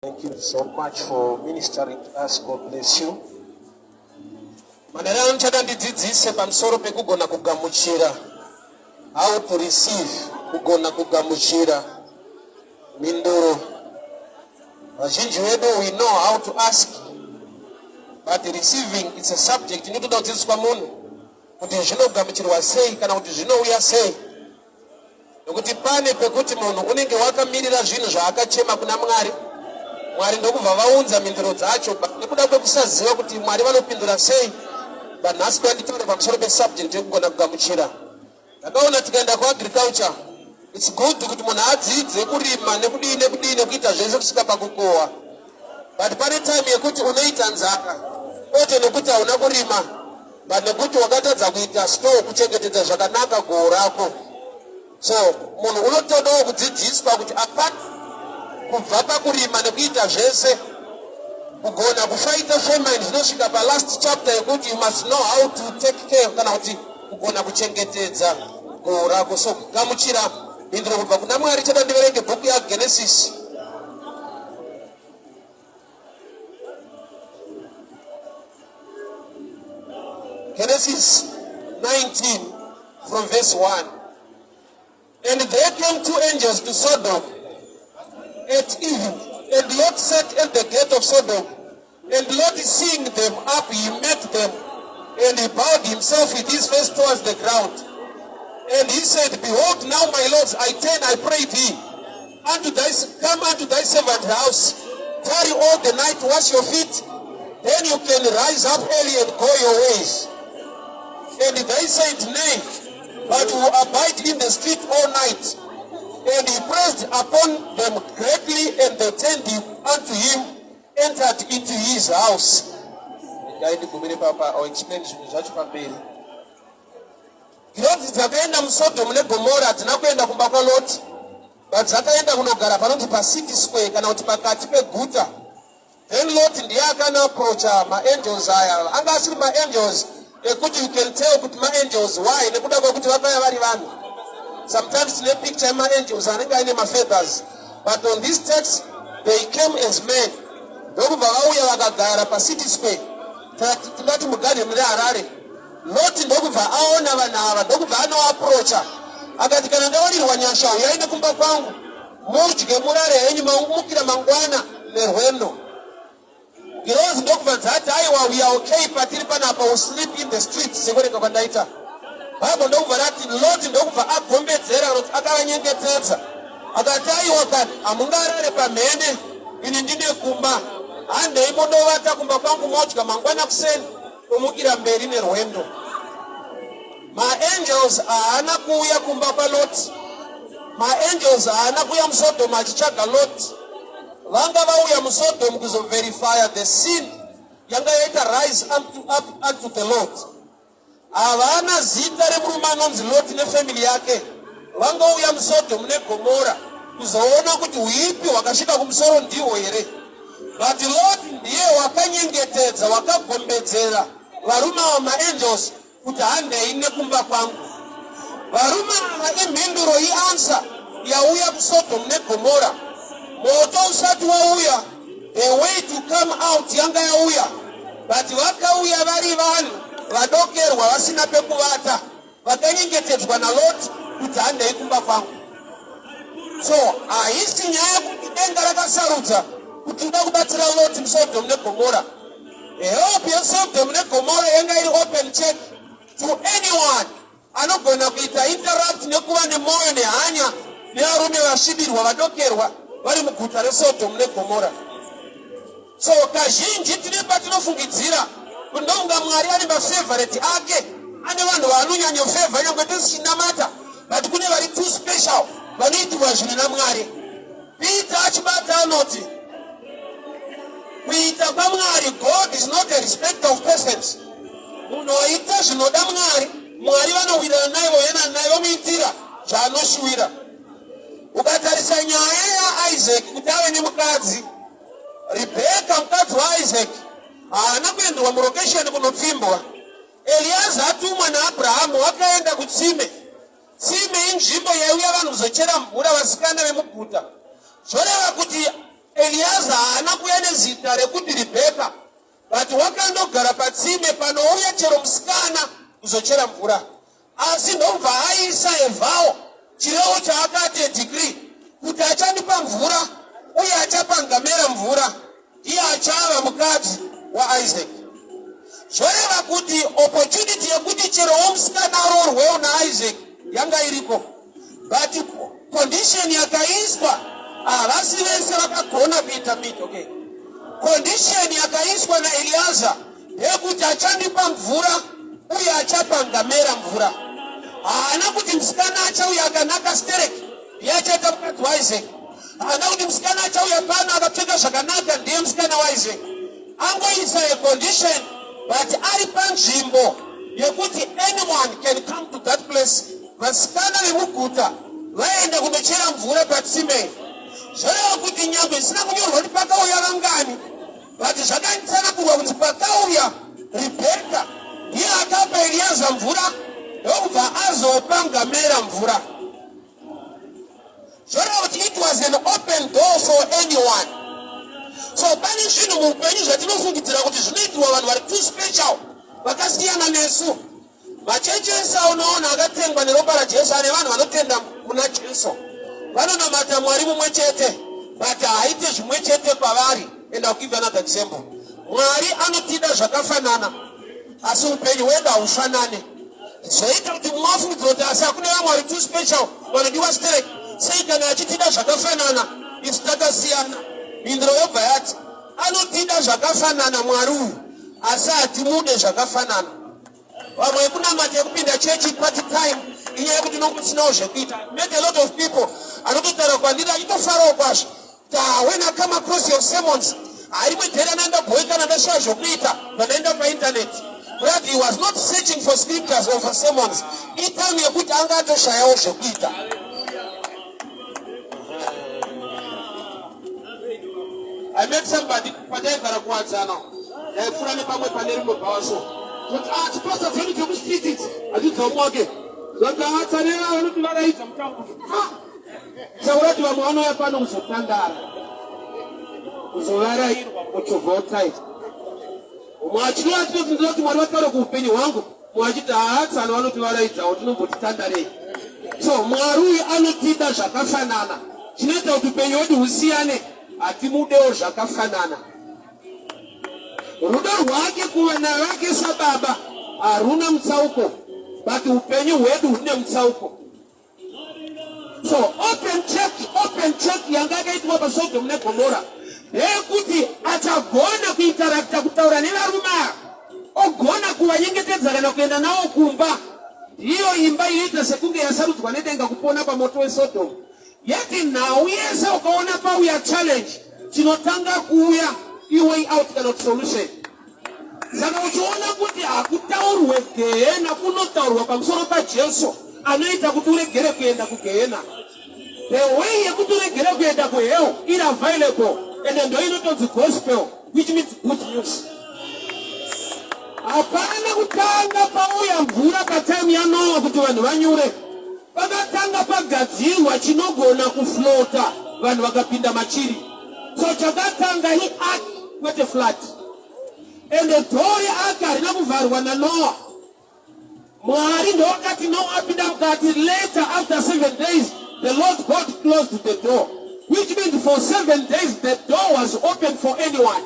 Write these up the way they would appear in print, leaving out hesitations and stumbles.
Thank you so much for ministering to us. God bless you. Manera nchada ndidzidzise pamusoro pekugona kugamuchira. How to receive kugona kugamuchira. Mindoro. Vazhinji vedu we know how to ask. But receiving it's a subject. Inotoda kudzidziswa munhu kuti zvinogamuchirwa sei kana kuti zvinouya sei. Nokuti pane pekuti munhu unenge wakamirira zvinhu zvaakachema kuna Mwari. Mwari ndokubva vaunza mindiro dzacho nekuda kwekusaziva kuti Mwari vanopindura sei. Banhasi kwanditaura pamusoro pesubject yekugona kugamuchira. Ndakaona tikaenda kuagriculture, it's good kuti munhu adzidze kurima nekudini kuita zvese kusvika pakukohwa. But pane time yekuti unoita nzaka kwete nekuti hauna kurima, but nekuti wakatadza kuita store kuchengetedza zvakanaka gohwo rako. So munhu unotodawo kudzidziswa kuti apart kubva pakurima nekuita zvese kugona kufaita famine zvinosvika palast chapter yekuti you must know how to take care kana kuti kugona kuchengetedza gohwo rako. So kugamuchira mindiro kubva kuna Mwari. Chada ndiverenge bhuku yaGenesis. Genesis 19 from verse 1. And there came two angels to Sodom at evening, and Lot sat at the gate of Sodom. And Lot, seeing them up, he met them, and he bowed himself with his face towards the ground. And he said, Behold, now my lords, I turn, I pray thee, come unto thy servant house, tarry all the night, wash your feet, then you can rise up early and go your ways. And they said, Nay, but we will abide in the street all night. And he pressed upon them greatly, and they turned him unto him, entered into his house. Loti dzakaenda muSodom neGomora hadzina kuenda kumba kwaLoti, but dzakaenda kunogara panoti paCity Square kana kuti pakati peguta. Then Lot ndiye akanaapproacha maangels aya. Anga asiri maangels ekuti you can tell kuti maangels why nekuda kwekuti vakauya vari vanhu. Sometimes in a picture maangels anenge aine mafeathers, but on this text they came as men. Ndokubva vauya vakagara paCity Square. Tingati mugarden reHarare. Lot ndokubva aona vanhu ava, ndokubva anoapproacha akati kana ndawarirwa nyasha uyai nekumba kwangu mudye murare henyu mumukira mangwana nerwendo. Girls ndokubva dzati aiwa we are okay patiri panapa we sleep in the streets sekurenga kwandaita. Bhaibheri ndokubva rati Lot ndokubva agombedzera kuti akavanyengetedza akati aiwa kani hamungarare pamhene ini ndine kumba handei mondovata kumba kwangu modya mangwana kuseni tomukira mberi nerwendo. Maangels haana kuuya kumba kwaLoti. Maangels haana kuuya muSodom achitsvaga Lot. Vanga vauya muSodom kuzoverify the sin yanga yaita rise up unto the Lord. Havana zita remurume anonzi Lot nefamily yake. Vangauya muSodom neGomora kuzoona kuti uipi hwakasvika kumusoro ndihwo here. But Lot ndiye wakanyengetedza wakagombedzera varume vamaangels kuti handei nekumba kwangu. Varume ava imhinduro answer yauya kuSodom neGomora. Moto usati wauya, a way to come out yanga yauya. But vakauya vari vanhu vadokerwa vasina pekuvata, vakanyengetedzwa naLot kuti handei kumba kwangu. So haisi nyaya kuti denga rakasarudza kuti uda kubatsira Lot muSodom neGomora. Hope yeSodom neGomora yanga iri open check to anyone anogona kuita interrupt nekuva nemwoyo nehanya nevarume vasvibirwa vadokerwa vari muguta reSodom neGomora. So kazhinji tine patinofungidzira kuti ndonga Mwari ari mafavorite ake, ane vanhu vanonyanyofavha nyangwe tisichinamata, but kune vari too special vanoitirwa zvinhu naMwari. Peter achibata anoti kuita kwaMwari, God is not a respecter of persons. Munhu waita zvinoda Mwari, Mwari vanowirirana naye voyena naye vomuitira zvaanoshuwira. Ukatarisa nyaya yaIsaac kuti ave nemukadzi, Rebecca mukadzi waIsaac haana kuenderwa mulocation kunopfimbwa. Eliaza atumwa naAbhurahamu wakaenda kutsime. Tsime inzvimbo yaiuya vanhu kuzochera mvura vasikana vemuguta. Zvoreva kuti Eliaza haana kuuya nezita rekuti Rebeka, but wakandogara patsime panouya chero musikana kuzochera mvura. Asi ndobva aisa evhao chirevo chaakati degree kuti achandipa mvura uye achapangamera mvura, iye achava mukadzi waIsaac. Zvoreva kuti opportunity yekuti chero musikana aroorwewo naIsaac yanga iriko, but condition yakaiswa havasi vese vakagona kuita mito. Okay, condition yakaiswa naEliaza yekuti achandipa mvura uye achapangamera mvura. Haana kuti musikana achauya akanaka stereki yachaita mukadzi waIsaac. Haana kuti musikana achauya pano akapfeka zvakanaka ndiye musikana waIsaac. Angoisa a condition, but ari panzvimbo yekuti anyone can come to that place. Vasikana vemuguta vaenda kundochera mvura patsime. Zvoreva kuti nyangwe zvisina kunyorwa kuti pakauya vangani, but zvakatsanangurwa kuti pakauya Rebeka ndiye akapa Eliaza mvura ndokubva azopangamera mvura. Zvoreva kuti it was an open door for anyone. So pane zvinhu muupenyu zvatinofungidzira kuti zvinoitirwa vanhu vari too special vakasiyana nesu. Machechi ese unoona akatengwa neropa raJesu ane vanhu vanotenda muna Jesu, vanonamata Mwari mumwe chete, but haaite zvimwe chete kwavari. And I'll give another example. Mwari anotida zvakafanana asi upenyu hwedu haufanane. Zvoita kuti mumwe afungidzira kuti asi hakuna vamwe vari too special vanodiwa stereki, sei kana achitida zvakafanana isu takasiyana. Mindiro yobva yati anotida zvakafanana Mwari uyu asi hatimude zvakafanana. Vamwe kunamata yekupinda chechi party time inyaya yekuti nokusinawo zvekuita. Met a lot of people anototaura kwandiri achitofarawo kwazvo. When I come across your sermons, harimwe dhera nandabhoekana ndashawa zvokuita vanaenda painternet. But he was not searching for scriptures or for sermons. Itime yekuti anga atoshayawo zvokuita. I met somebody pataigara kuwadzana ndaipfuura nepamwe pane rimwe bhawaso kuti tipasa dzedu dzekustriti idzi hadzidzomoke zvakaatsanera vanoti varaidza mutambo taura kuti vamwe vanouya pano kuzotandara kuzovarairwa muchovha wotaita. Umwe achinova achitofunzira kuti Mwari vataura kuupenyu hwangu, umwe achiti haatsana vanoti varaidzawo tinombotitandarei. So Mwari uyu anotida zvakafanana, chinoita kuti upenyu hwedu husiyane, hatimudewo zvakafanana. Rudo rwake kuvana vake sababa haruna mutsauko, but upenyu hwedu hune mutsauko. So open check yanga yakaitwa paSodom neGomora ndeyekuti achagona kuintarakta kutaura nevarume, ogona kuvanyengetedza kana kuenda navo kumba. Ndiyo imba inoita sekunge yasarudzwa nedenga kupona pamoto weSodom. Yeti nhau yese ukaona pauya challenge chinotanga kuuya iway out kana solution. Saka uchiona kuti hakutaurwe gehena kunotaurwa pamusoro paJesu anoita kuti uregere kuenda kugehena. The way yekuti uregere kuenda kuhell is available, and ndo inotonzi gospel, which means good news. Hapana kutanga pauya mvura patime ya Noah kuti vanhu vanyure. Pakatanga pagadzirwa chinogona kuflota vanhu vakapinda machiri. So chakatanga ark kwete flat. And the story ark harina kuvharwa naNoah. Mwari ndo wakati Noah apinda mukati. Later after 7 days the Lord God closed the door, which means for 7 days the door was open for anyone.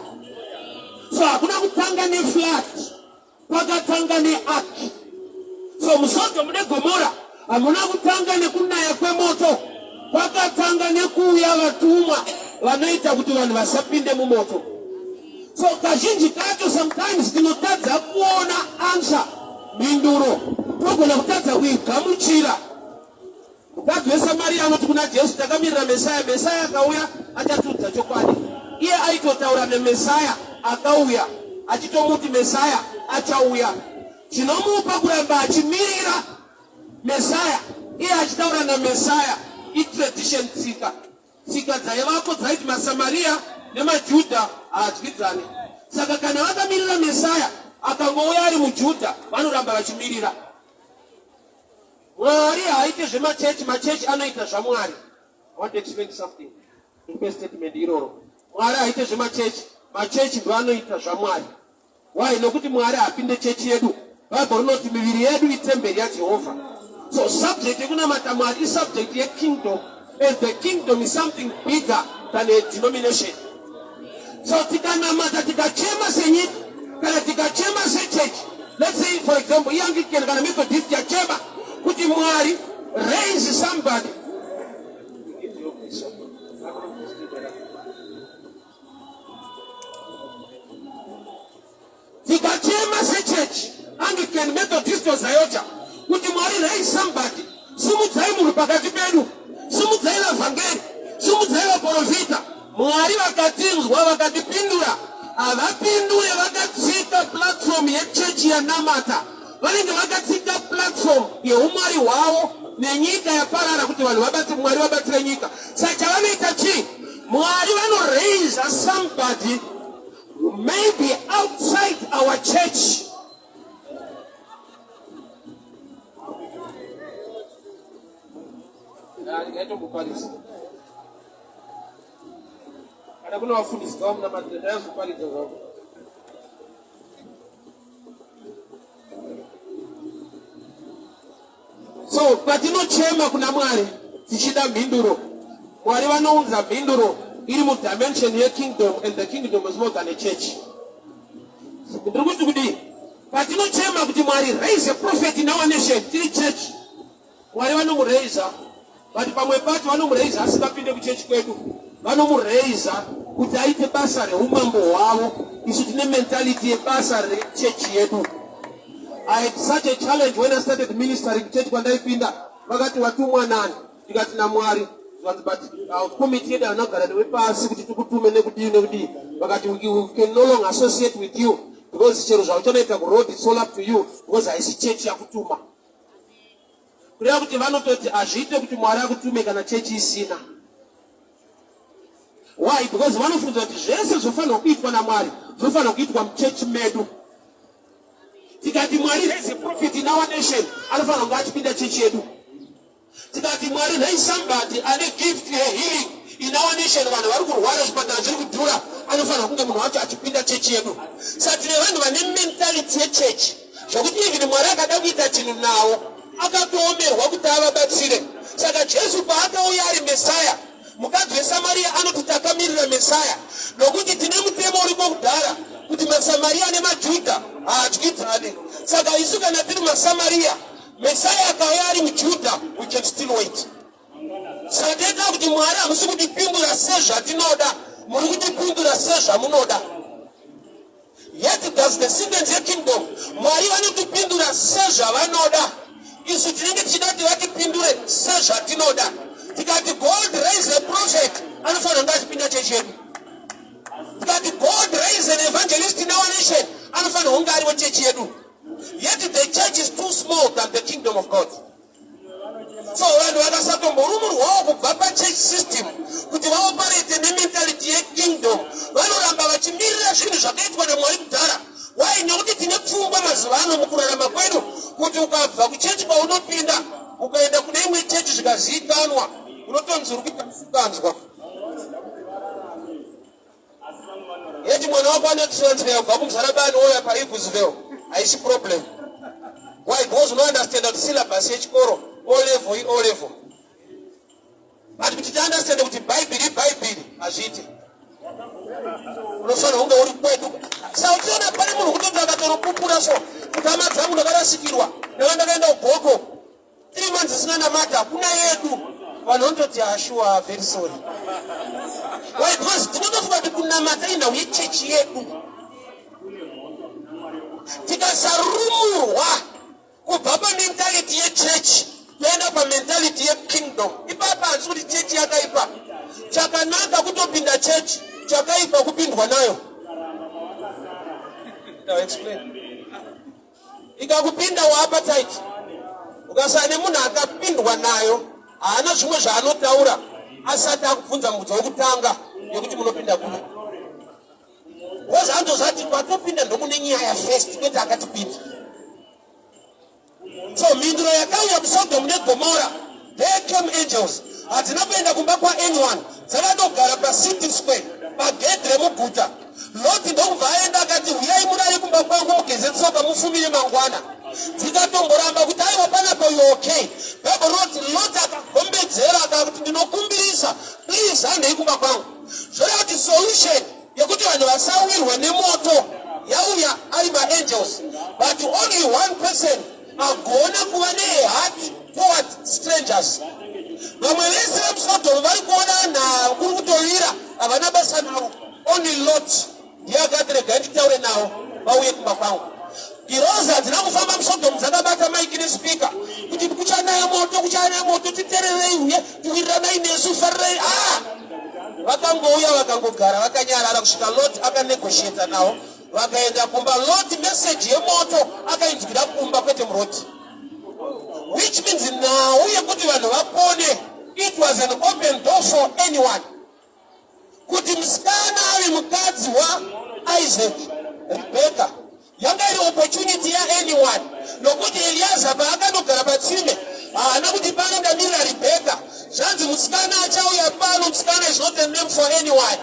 So hakuna kutanga ne flat, pakatanga ne ark. So muSodom neGomora hamuna kutanga nekunaya kwemoto, pakatanga nekuuya vatumwa vanoita kuti vanhu vasapinde mumoto. So kazhinji kacho sometimes tinotadza kuona answer minduro, togona kutadza kuigamuchira. Mukadzi weSamaria anoti kuna Jesu takamirira Mesaya, Mesaya akauya achatudza chokwadi. Iye aitotaura neMesaya akauya, achitomuti Mesaya achauya. Chinomupa kuramba achimirira Mesaya iye achitaura naMesaya itradition tsika dzaivako dzaiti maSamaria nemaJudha haadyidzane. Saka kana vakamirira Mesaya akangouya ari muJudha vanoramba vachimirira. Mwari haaite zvemachechi, machechi anoita zvaMwari. I want to explain something in statement iroro. Mwari haite zvemachechi. Machechi ndo anoita zvamwari. Why? Nokuti mwari apinde chechi yedu. Bible rinoti miviri yedu itemberi yaJehovha. So subject yekunamata mwari is subject yekingdom. And the kingdom is something bigger than a denomination. So tikanamata tikachema senyika, kana tikachema sechurch. Let's say for example, Anglican kana Methodist yachema kuti mwari raise somebody. Tikachema sechurch, Anglican Methodist zayota kuti mwari raise somebody. Sumudzai munhu pakati pedu. Sumudzai vhangeri, sumudzai vaprofita. Mwari vakatinzwa vakatipindura. Havapindure vakatsika platform yechechi yanamata. Vanenge vakatsika platform yeumwari hwavo nenyika yaparara kuti vanhu vabati mwari vabatire nyika. Saka vanoita chii? Mwari vanoraise somebody maybe outside our church. Kuna wafundisi kwa mna madada yangu pale ndio. So patinochema kuna mwari tichida mhinduro. Mwari vanounza mhinduro iri mu dimension ye kingdom, and the kingdom is more than a church. Ndikuti kuti patinochema kuti mwari raise a prophet in our nation, tiri church. Mwari vanomuraise, but pamwe pacho vanomuraise asikapinde ku church kwedu. Vanomuraise kuti aite basa reumambo hwavo. Isu tine mentality yebasa rechechi yedu. I had such a challenge when I started ministering church kwandaipinda. Vakati watumwa nani? Ndikati na mwari. But our committee yedu anogara newepasi kuti tikutume nekudii. Vakati we can no longer associate with you because chero zvauchanoita kuroad it's all up to you because haisi church yakutuma. Kureva kuti vanototi azviite kuti mwari akutume kana chechi isina. Why? Because one of the zvese zvofanirwa kuitwa naMwari zvofanirwa kuitwa muchechi medu. Tikati Mwari raise a prophet in our nation, anofanirwa kunge achipinda chechi yedu. Tikati Mwari raise somebody ane gift healing in our nation, vanhu vari kurwara zvipatara zviri kudhura, anofanirwa kunge munhu wacho achipinda chechi yedu. Saka tine vanhu vane mentality yechechi zvokuti even Mwari akada kuita chinhu navo akatoomerwa kuti avabatsire. Saka Jesu paakauya ari Mesaya, mukadzi weSamaria anoti takamirira Mesaya, nokuti tine mutemo uriko kudhara kuti maSamaria nemaJudha haadyidzane. Saka isu kana tiri maSamaria, Mesaya akauya ari muJudha, we can still wait. Saka tinoita kuti Mwari hamusi kutipindura sezvatinoda, muri kutipindura sezvamunoda. Yet does the citizens yekingdom, Mwari vanotipindura sezvavanoda. Isu tinenge tichida kuti vatipindure sezvatinoda. Tikati God raise a prophet, anofanirwa kunge achipinda chechi yedu. Tikati God raise an evangelist in our nation, anofanirwa kunge ari wechechi yedu. Yet the church is too small than the kingdom of God. So vanhu vakasatomborumurwawo kubva pachurch system kuti vaoperate nementality yekingdom, vanoramba vachimirira zvinhu zvakaitwa naMwari kudhara. Why? Nekuti tine pfungwa mazuva ano mukurarama kwedu kuti ukabva kuchechi kwaunopinda ukaenda kune imwe chechi zvikazivikanwa unotonzi uri kuita musikanzwa. Yeti mwana wako ane transfer kubva kumusarabani ouya paIbusville, haisi problem. Why? Because unounderstand kuti syllabus yechikoro O level. But kuti tiunderstand kuti Bible hazviiti. Unofanirwa kunge uri kwedu. Saka uchiona pane munhu kutoti akatorupupura so kuti hama dzangu ndakarasikirwa ndakandakaenda kubhoko 3 months isina namata hakuna yedu, vanhu vanototi ashua very sorry. Why? Because tinotofunga kuti kunamata inhau yechechi yedu. Tikasarumurwa kubva pamentality yechechi toenda pamentality yekingdom, ipapa hanzi kuti chechi yakaipa. Chakanaka kutopinda chechi, chakaipa kupindwa nayo. Now explain. Ikakupinda waappetite, ukasara nemunhu akapindwa nayo haana zvimwe zvaanotaura asati akubvunza mubvunzo wekutanga yekuti munopinda kupi. Because andozati patopinda ndokune nyaya first kwete akatipinda. So mhinduro yakauya kuSodom neGomora, there came angels. Hatina kuenda kumba kwa anyone, dzakandogara paCity Square. bagedre muguta. Loti ndokubva aenda akati uyai murari kumba kwangu mugeze tsoka mufumire mangwana. Dzikatomboramba kuti aiwa panapa you okay. Baba Loti akagombedzera akakuti ndinokumbirisa please handei kumba kwangu. Zvora kuti solution yekuti vanhu vasawirwe nemoto yauya ari maangels, but only one person agona kuva neheart toward strangers. Vamwe vese vemuSodom vari kuona nha kuri kutovira havana basa navo. Only Lot ndiye akati regai nditaure navo vauye kumba kwangu. Giroza hadzina kufamba muSodom dzakabata maiki nespeaker kuti kuchanaya moto titererei uye tiwiriranai nesu farirei. Vakangouya vakangogara vakanyarara kusvika Lot akanegotiata navo vakaenda kumba. Lot message yemoto akainzwira kumba kwete muroti, which means nhau yekuti vanhu vapone. It was an open door for anyone. Kuti musikana ave mukadzi waIsaac, Rebecca, yanga iri opportunity anyone. Nokuti Eliezer paakandogara patsime haana kuti pano ndamirira Rebecca. Zvanzi musikana achauya pano, musikana is not a name for anyone.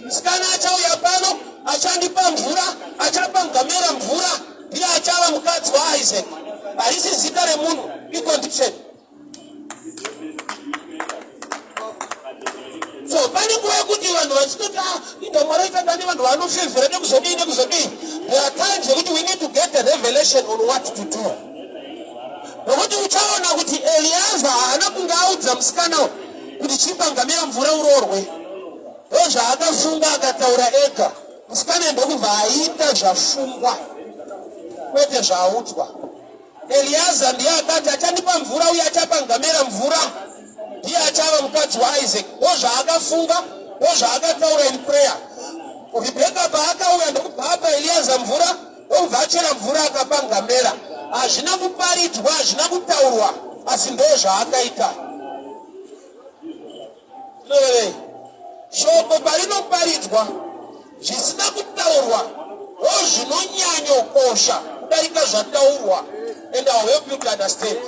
Musikana achauya pano achandipa mvura, achapa ngamera mvura, ndiye achava mukadzi waIsaac. Harisi zita remunhu, icondition. So pane nguva yekuti vanhu vachitoti itamwari aitanga nevanhu vanofevhera nekuzodii. There are times yekuti we need to get a revelation on what to do. Nokuti uchaona kuti Eliezer haana kunge audza musikana kuti chipa ngamera mvura urorwe. Ndozvaakafunga akataura ega. Musikana ndokubva aita zvafungwa kwete zvaudzwa. Eliezer ndiye akati achandipa mvura uye achapa ngamera mvura ndiye achava mukadzi waIsaac. Ndozvaakafunga, ndozvaakataura in prayer. Rebecca paakauya ndokubva apa Eliezer mvura, ndokubva achera mvura akapa ngamera. Hazvina kuparidzwa, hazvina kutaurwa, asi ndozvaakaita. Shoko parinoparidzwa zvisina kutaurwa ndozvinonyanyokosha kudarika zvataurwa. And I'll help you to understand.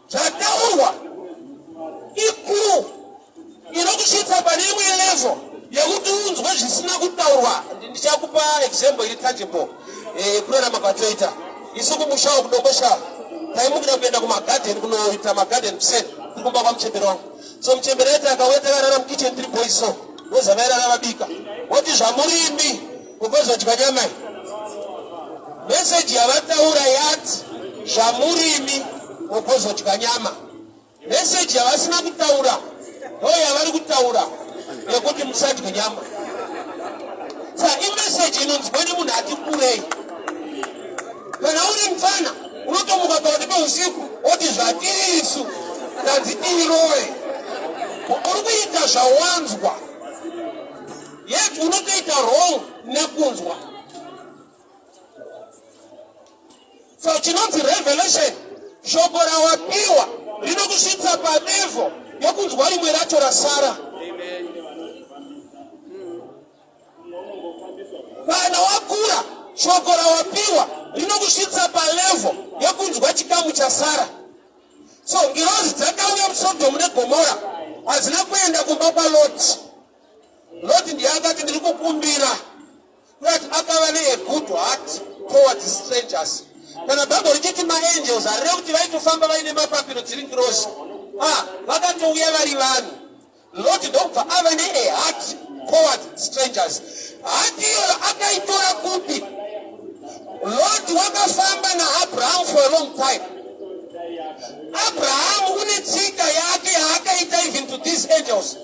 Zvataurwa ikuru inokusvitsa pane imwe level yekuti unzwe zvisina kutaurwa. Ndichakupa example iri tangible. Kurarama kwatoita isu kumusha kudokosha taimukida kuenda kumagarden kunoita magarden kuseni tikumba kwamuchemberi wangu. So muchemberi wetu akauya takarara mukitchen tiri boys so wozavairara vabika woti zvamurimi kukozodya nyama. Message yavataura yati zvamurimi kukozodya nyama. Message yavasina kutaura ndoyo yavari kutaura yekuti musadye nyama. Saka imessage inonzwa nemunhu ati kurei. Kana uri mfana unotomuka pakati peusiku woti zvatiri isu tanzitiroe uri kuita zvawanzwa, yet unotoita wrong nekunzwa. So chinonzi revelation, shoko rawapiwa rinokusvitsa padevo yokunzwa rimwe racho rasara. Kana wakura shoko rawapiwa rinokusvitsa palevo yokunzwa chikamu chasara. So ngirozi dzakauya muSodom neGomora hazina kuenda kumba kwaLoti. Loti ndiye akati ndiri kukumbira kuti akava a good heart towards strangers. Kana Bhabhuri richiti maangels harire kuti vaitofamba vaine mapapiro dziri ngirozi. Vakatouya vari vanhu. Loti ndokubva ava a heart towards strangers. Hati iyoyo akaitora kupi? Loti wakafamba naAbraham for a long time. Abraham une tsika yake yaakaita even to these angels.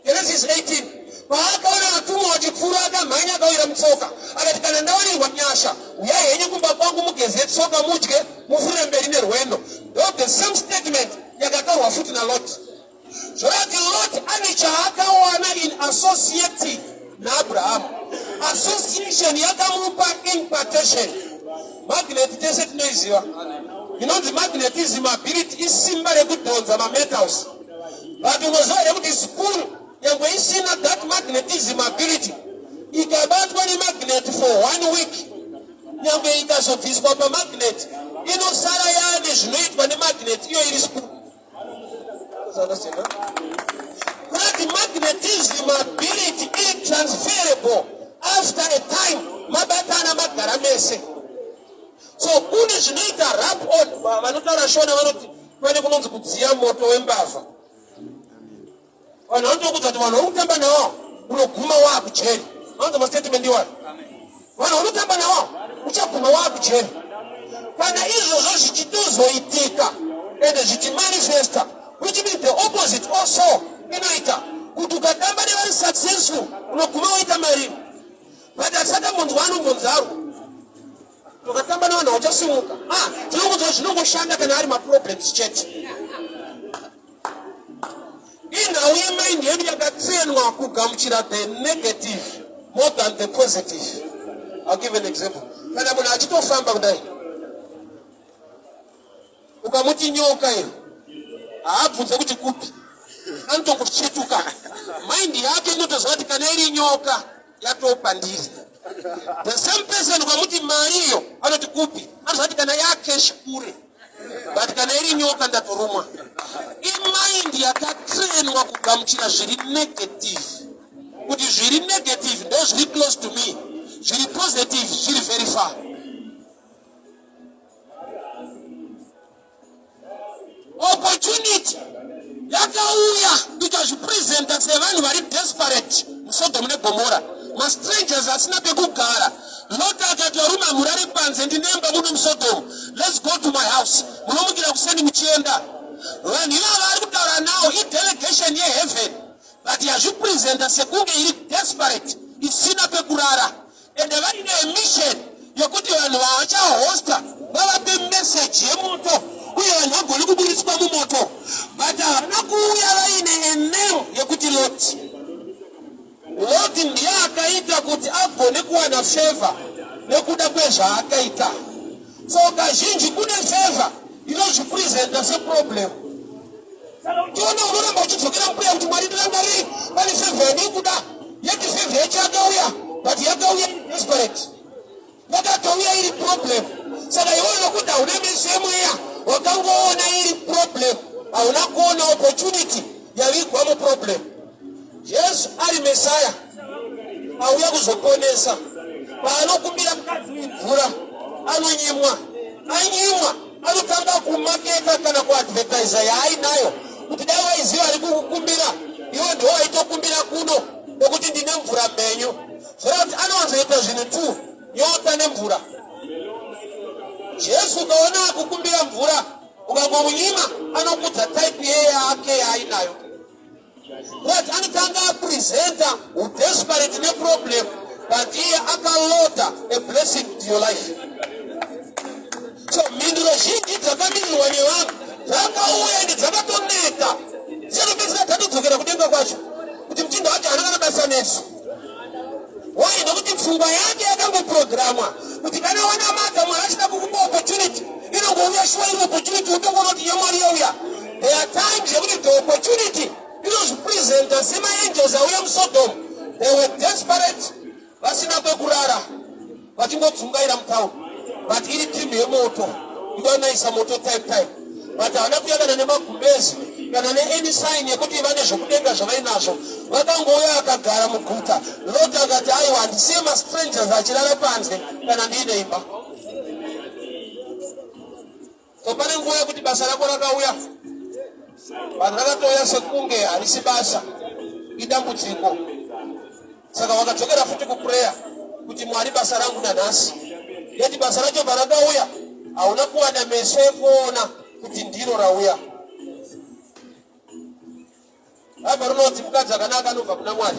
Genesis 18. Paakaona atumwa wachipfuura akamhanya akawira mutsoka. Akati kana ndawanirwa nyasha uyai henyu kumba kwangu mugeze tsoka mudye mufurire mberi nerwendo. Ndo the same statement yakataurwa futi naLoti. Zvorati Loti ane chaakawana in associating naAbraham. Association yakamupa impartation. Magnet tese tinoiziva. Inonzi magnetism ability isimba rekudhonza mametals. But unoziva yekuti spoon yange isina that magnetism ability. Ikabatwa nemagnet for 1 week. Yange ikazobviswa pamagnet. Inosara yane zvinoitwa nemagnet iyo iri spoon. That magnetism ability is transferable after a time. Mabatana magaramese. So kune zvinoita rap on vanotaura shona vanoti pane kunonzi kudziya moto wembavha. Vanhu vanotokudza kuti vanhu vari kutamba nawo unoguma waakujeri. Vanonzi mastatement iwayo. Vanhu vanotamba nawo uchaguma waakujeri. Kana izvozvo zvichitozoitika ende zvichimanifesta, which means the opposite also inoita kuti ukatamba nevari successful unoguma waita mari. But asaka munhu wanombonzaro ukatamba navanhu vachasimuka. Tinongodzva zvinongoshanda kana ari maproblems chete. Inhau yemind yedu yakatrainwa kugamuchira the negative more than the positive. I'll give an example. Kana munhu achitofamba kudai ukamuti nyoka iyo haabvunze kuti kupi, anotongochituka. Mind yake inotozva kuti kana iri nyoka yatopa ndiri. The same person ukamuti mari iyo anoti kupi, anozva kuti kana yakeshi kure, but kana iri nyoka ndatorumwa. Imind yakatrainwa kugamuchira zviri negative, kuti zviri negative ndo zviri close to me, zviri positive zviri very far. Opportunity yakauya ndikazvipresenta sevanhu vari desperate muSodom neGomora, mastrangers asina pekugara. Lot akatoruma murari panze, ndinemba muno muSodom, let's go to my house. Munomukira kuseni muchienda. Vanhu ivava vari kutaura nawo idelegation yeheaven, but yazvipresenta sekunge iri desperate isina pekurara, ende vaine mission yekuti vanhu vavachahosta vavape message yemoto uye vanhu vagone kuburiswa mumoto, but havana kuuya vaine eneo yekuti Lot. Lot ndiye akaita kuti agone kuwana favor nekuda kwezvaakaita. So kazhinji kune favor inozvipresenta seproblem. Tiona unoramba uchidzokera mupreya kuti Mwari ndirangarei, pane favor yanikuda, yeti favor yacho yakauya, but yakauya desperate, yakatouya iri problem. Saka iwe nokuti hauna meso emweya, wakangoona iri problem, hauna kuona opportunity yavigwa muproblem. Jesu ari Mesaya auya kuzoponesa. Paanokumbira mukadzi wemvura anonyimwa, anyimwa anotanga kumaketa kana kuadvertisa yaainayo kuti dai waiziva ari kukukumbira iwe ndiwo waitokumbira kuno nekuti ndine mvura mhenyu. Zvora kuti anowanzoita zvinhu tu, nyota nemvura. Jesu ukaona akukumbira mvura ukangomunyima anokudza type yake yaainayo. But anotanga apresenta udesperate neproblem, but iye akalota a blessing to your life. So mindiro zhinji dzakamirirwa nevanhu dzakauya ende dzakatoneta, dzinopedzisira dzatodzokera kudenga kwacho kuti muchinda wacho haana kana basa nesu. Why? Nokuti pfungwa yake yakangopurogramwa kuti kana wanamata Mwari achida kukupa opportunity, inongouya shuwa iri opportunity utongoona kuti yaMwari yauya. There are times yekuti the opportunity inozvipresenta semaangels auya muSodom. They were desperate, vasina kwekurara, vachingodzungaira mutauni, but iri timu yemoto inonaisa moto type. But havana kuya kana nemagumbezi kana neany sign yekuti vane zvokudenga zvavainazvo. Vakangouya vakagara muguta. Lot akati aiwa handisiye mastrangers achirara panze kana ndiine imba. So pane nguva yekuti basa rako rakauya, vanhu vakatouya sekunge harisi basa, idambudziko. Saka vakadzokera futi kuprayer kuti Mwari basa rangu nanhasi. Yeti basa racho parakauya hauna kuwana meso ekuona kuti ndiro rauya. Hapa runoti mukadzi akanaka anobva kuna Mwari.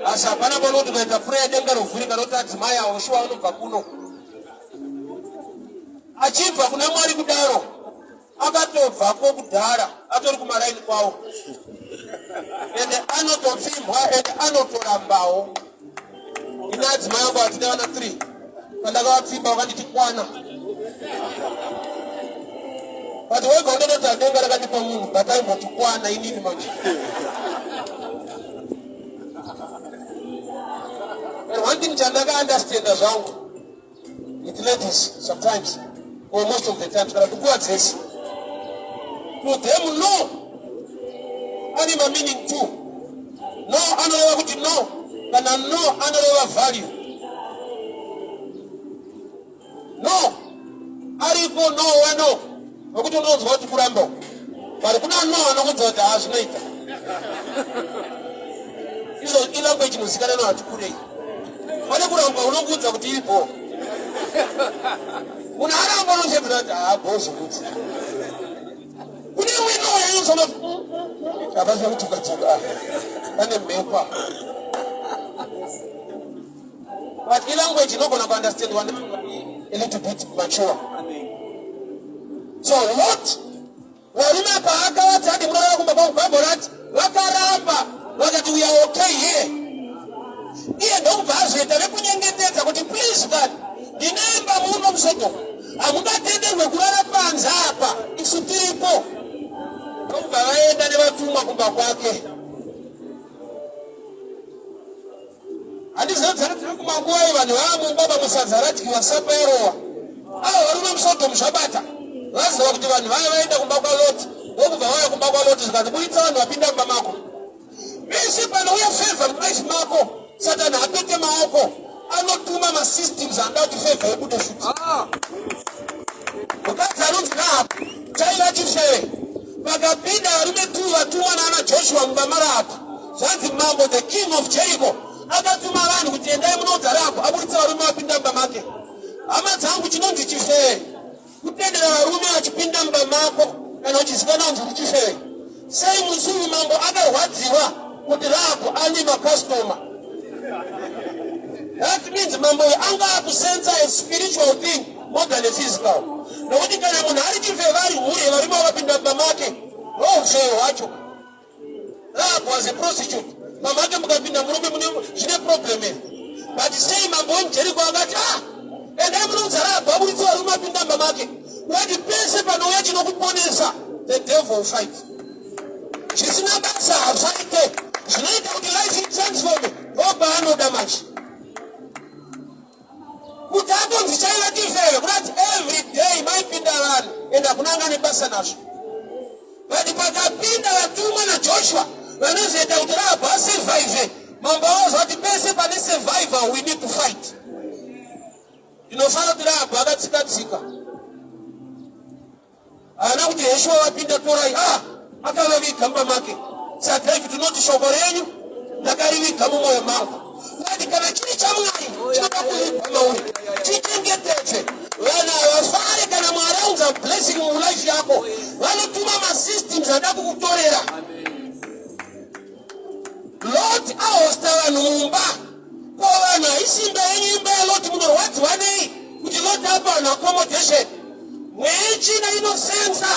Asi hapana panoti ukaita prayer denga rovhurika noti adzimai avo shuwa anobva kuno. Achibva kuna Mwari kudaro akatobvako kudhara atori kumaraini kwawo, ende anotopfimbwa ende anotorambawo. Ina adzimai angu atine vana 3 pandakavapfimba vakanditi kwana. But wega undonoti adenga rakandipa munhu but aimboti kwana inini manje. And one thing chandaka understand zvangu, it ladies sometimes or most of the time kana tukuwa dzesi to them no ani ma meaning too. No anoreva kuti no kana no anoreva value. No ariko no wano okuti unonzwa kuti kuramba bali kuna no anokudza kuti azvinoita izo ilanguage inozikanwa nati kurei pane kuramba unokudza kuti iripo munhu aramba unochedzera kuti haabhozi kuti kune wino yayozona apasva kutuka pane mhepa but ilanguage inogona kuunderstandwa a little bit mature. So Lot varume paakavati ati munoona kumba kwamugwambo rati vakaramba vakati we are okay here. Iye ndokubva azoita nekunyengetedza kuti please God ndinemba muno muSodoma hamungatenderwe kurara panze apa isu tiripo. Ndokubva vaenda nevatumwa kumba kwake. Handizadzaradzira kumanguva vanhu vaamumba pamusadza radyiwa sapa yarowa. Avo varume muSodoma zvabata vaziva kuti vanhu vaya vaenda kumba kwaLoti. Ndokubva vauya kumba kwaLoti zvikati buditsa vanhu vapinda mumba mako. Pese panouya favor mumaishi mako Satani hapete maoko anotuma masystems anda kuti favor yebude futi. Mukadzi anonzi Rahabu chaira chifeve vakapinda varume 2 vatumwa naana Joshua mumba maRahabu. Zvanzi mambo the king of Jericho akatuma vanhu kuti endai munoudza Rahabu abuditsa varume vapinda mumba make. Hama dzangu chinonzi chifeve kutendera varume vachipinda mumba mako kana uchizikanwa kunzi kuchifeve. Sei musuru mambo akarwadziwa kuti Rahabu ane makastoma. That means mambo anga akusenza a spiritual thing more than a physical. Nokuti kana munhu ari chifeve ari hure varume vapinda mumba make ufeve hwacho. Rahabu was a prostitute. Mama ake mukapinda murume zvine problem here. But sei mambo weJeriko akati endai munoudza Rahabu abuditsa varume vapinda mumba make. Wati pese panouya chinokuponesa the devil fight. Zvisina basa hazvaite zvinoita kuti life itransforme obva anoda manje. Kuti atonzi chaiva tifeve kurati every day maipinda vanhu ende hakunanga nebasa nazvo. But pakapinda vatumwa naJoshua vanozoita kuti Rahabu asurvive. Mambo awazva kuti pese pane survivor we need to fight. Ndinofanira kuti Rahabu akatsika-tsika haana kuti Yeshua vapinda torai akavaviga mumba make. Sadhaivhi tinoti shoko renyu ndakariviga mumwoyo mangu. Kuti kana chiri chaMwari chinoda kuviga mauri chichengetedze. Vanhu havafare kana Mwari aunza blessing mulife yako vanotuma masystems anda kukutorera. Lot ahosta vanhu mumba ko vanhu haisimba yenyu imba yaLoti munorwadziwa nei kuti Lot apa vanhu accommodation. Mwechina inosenza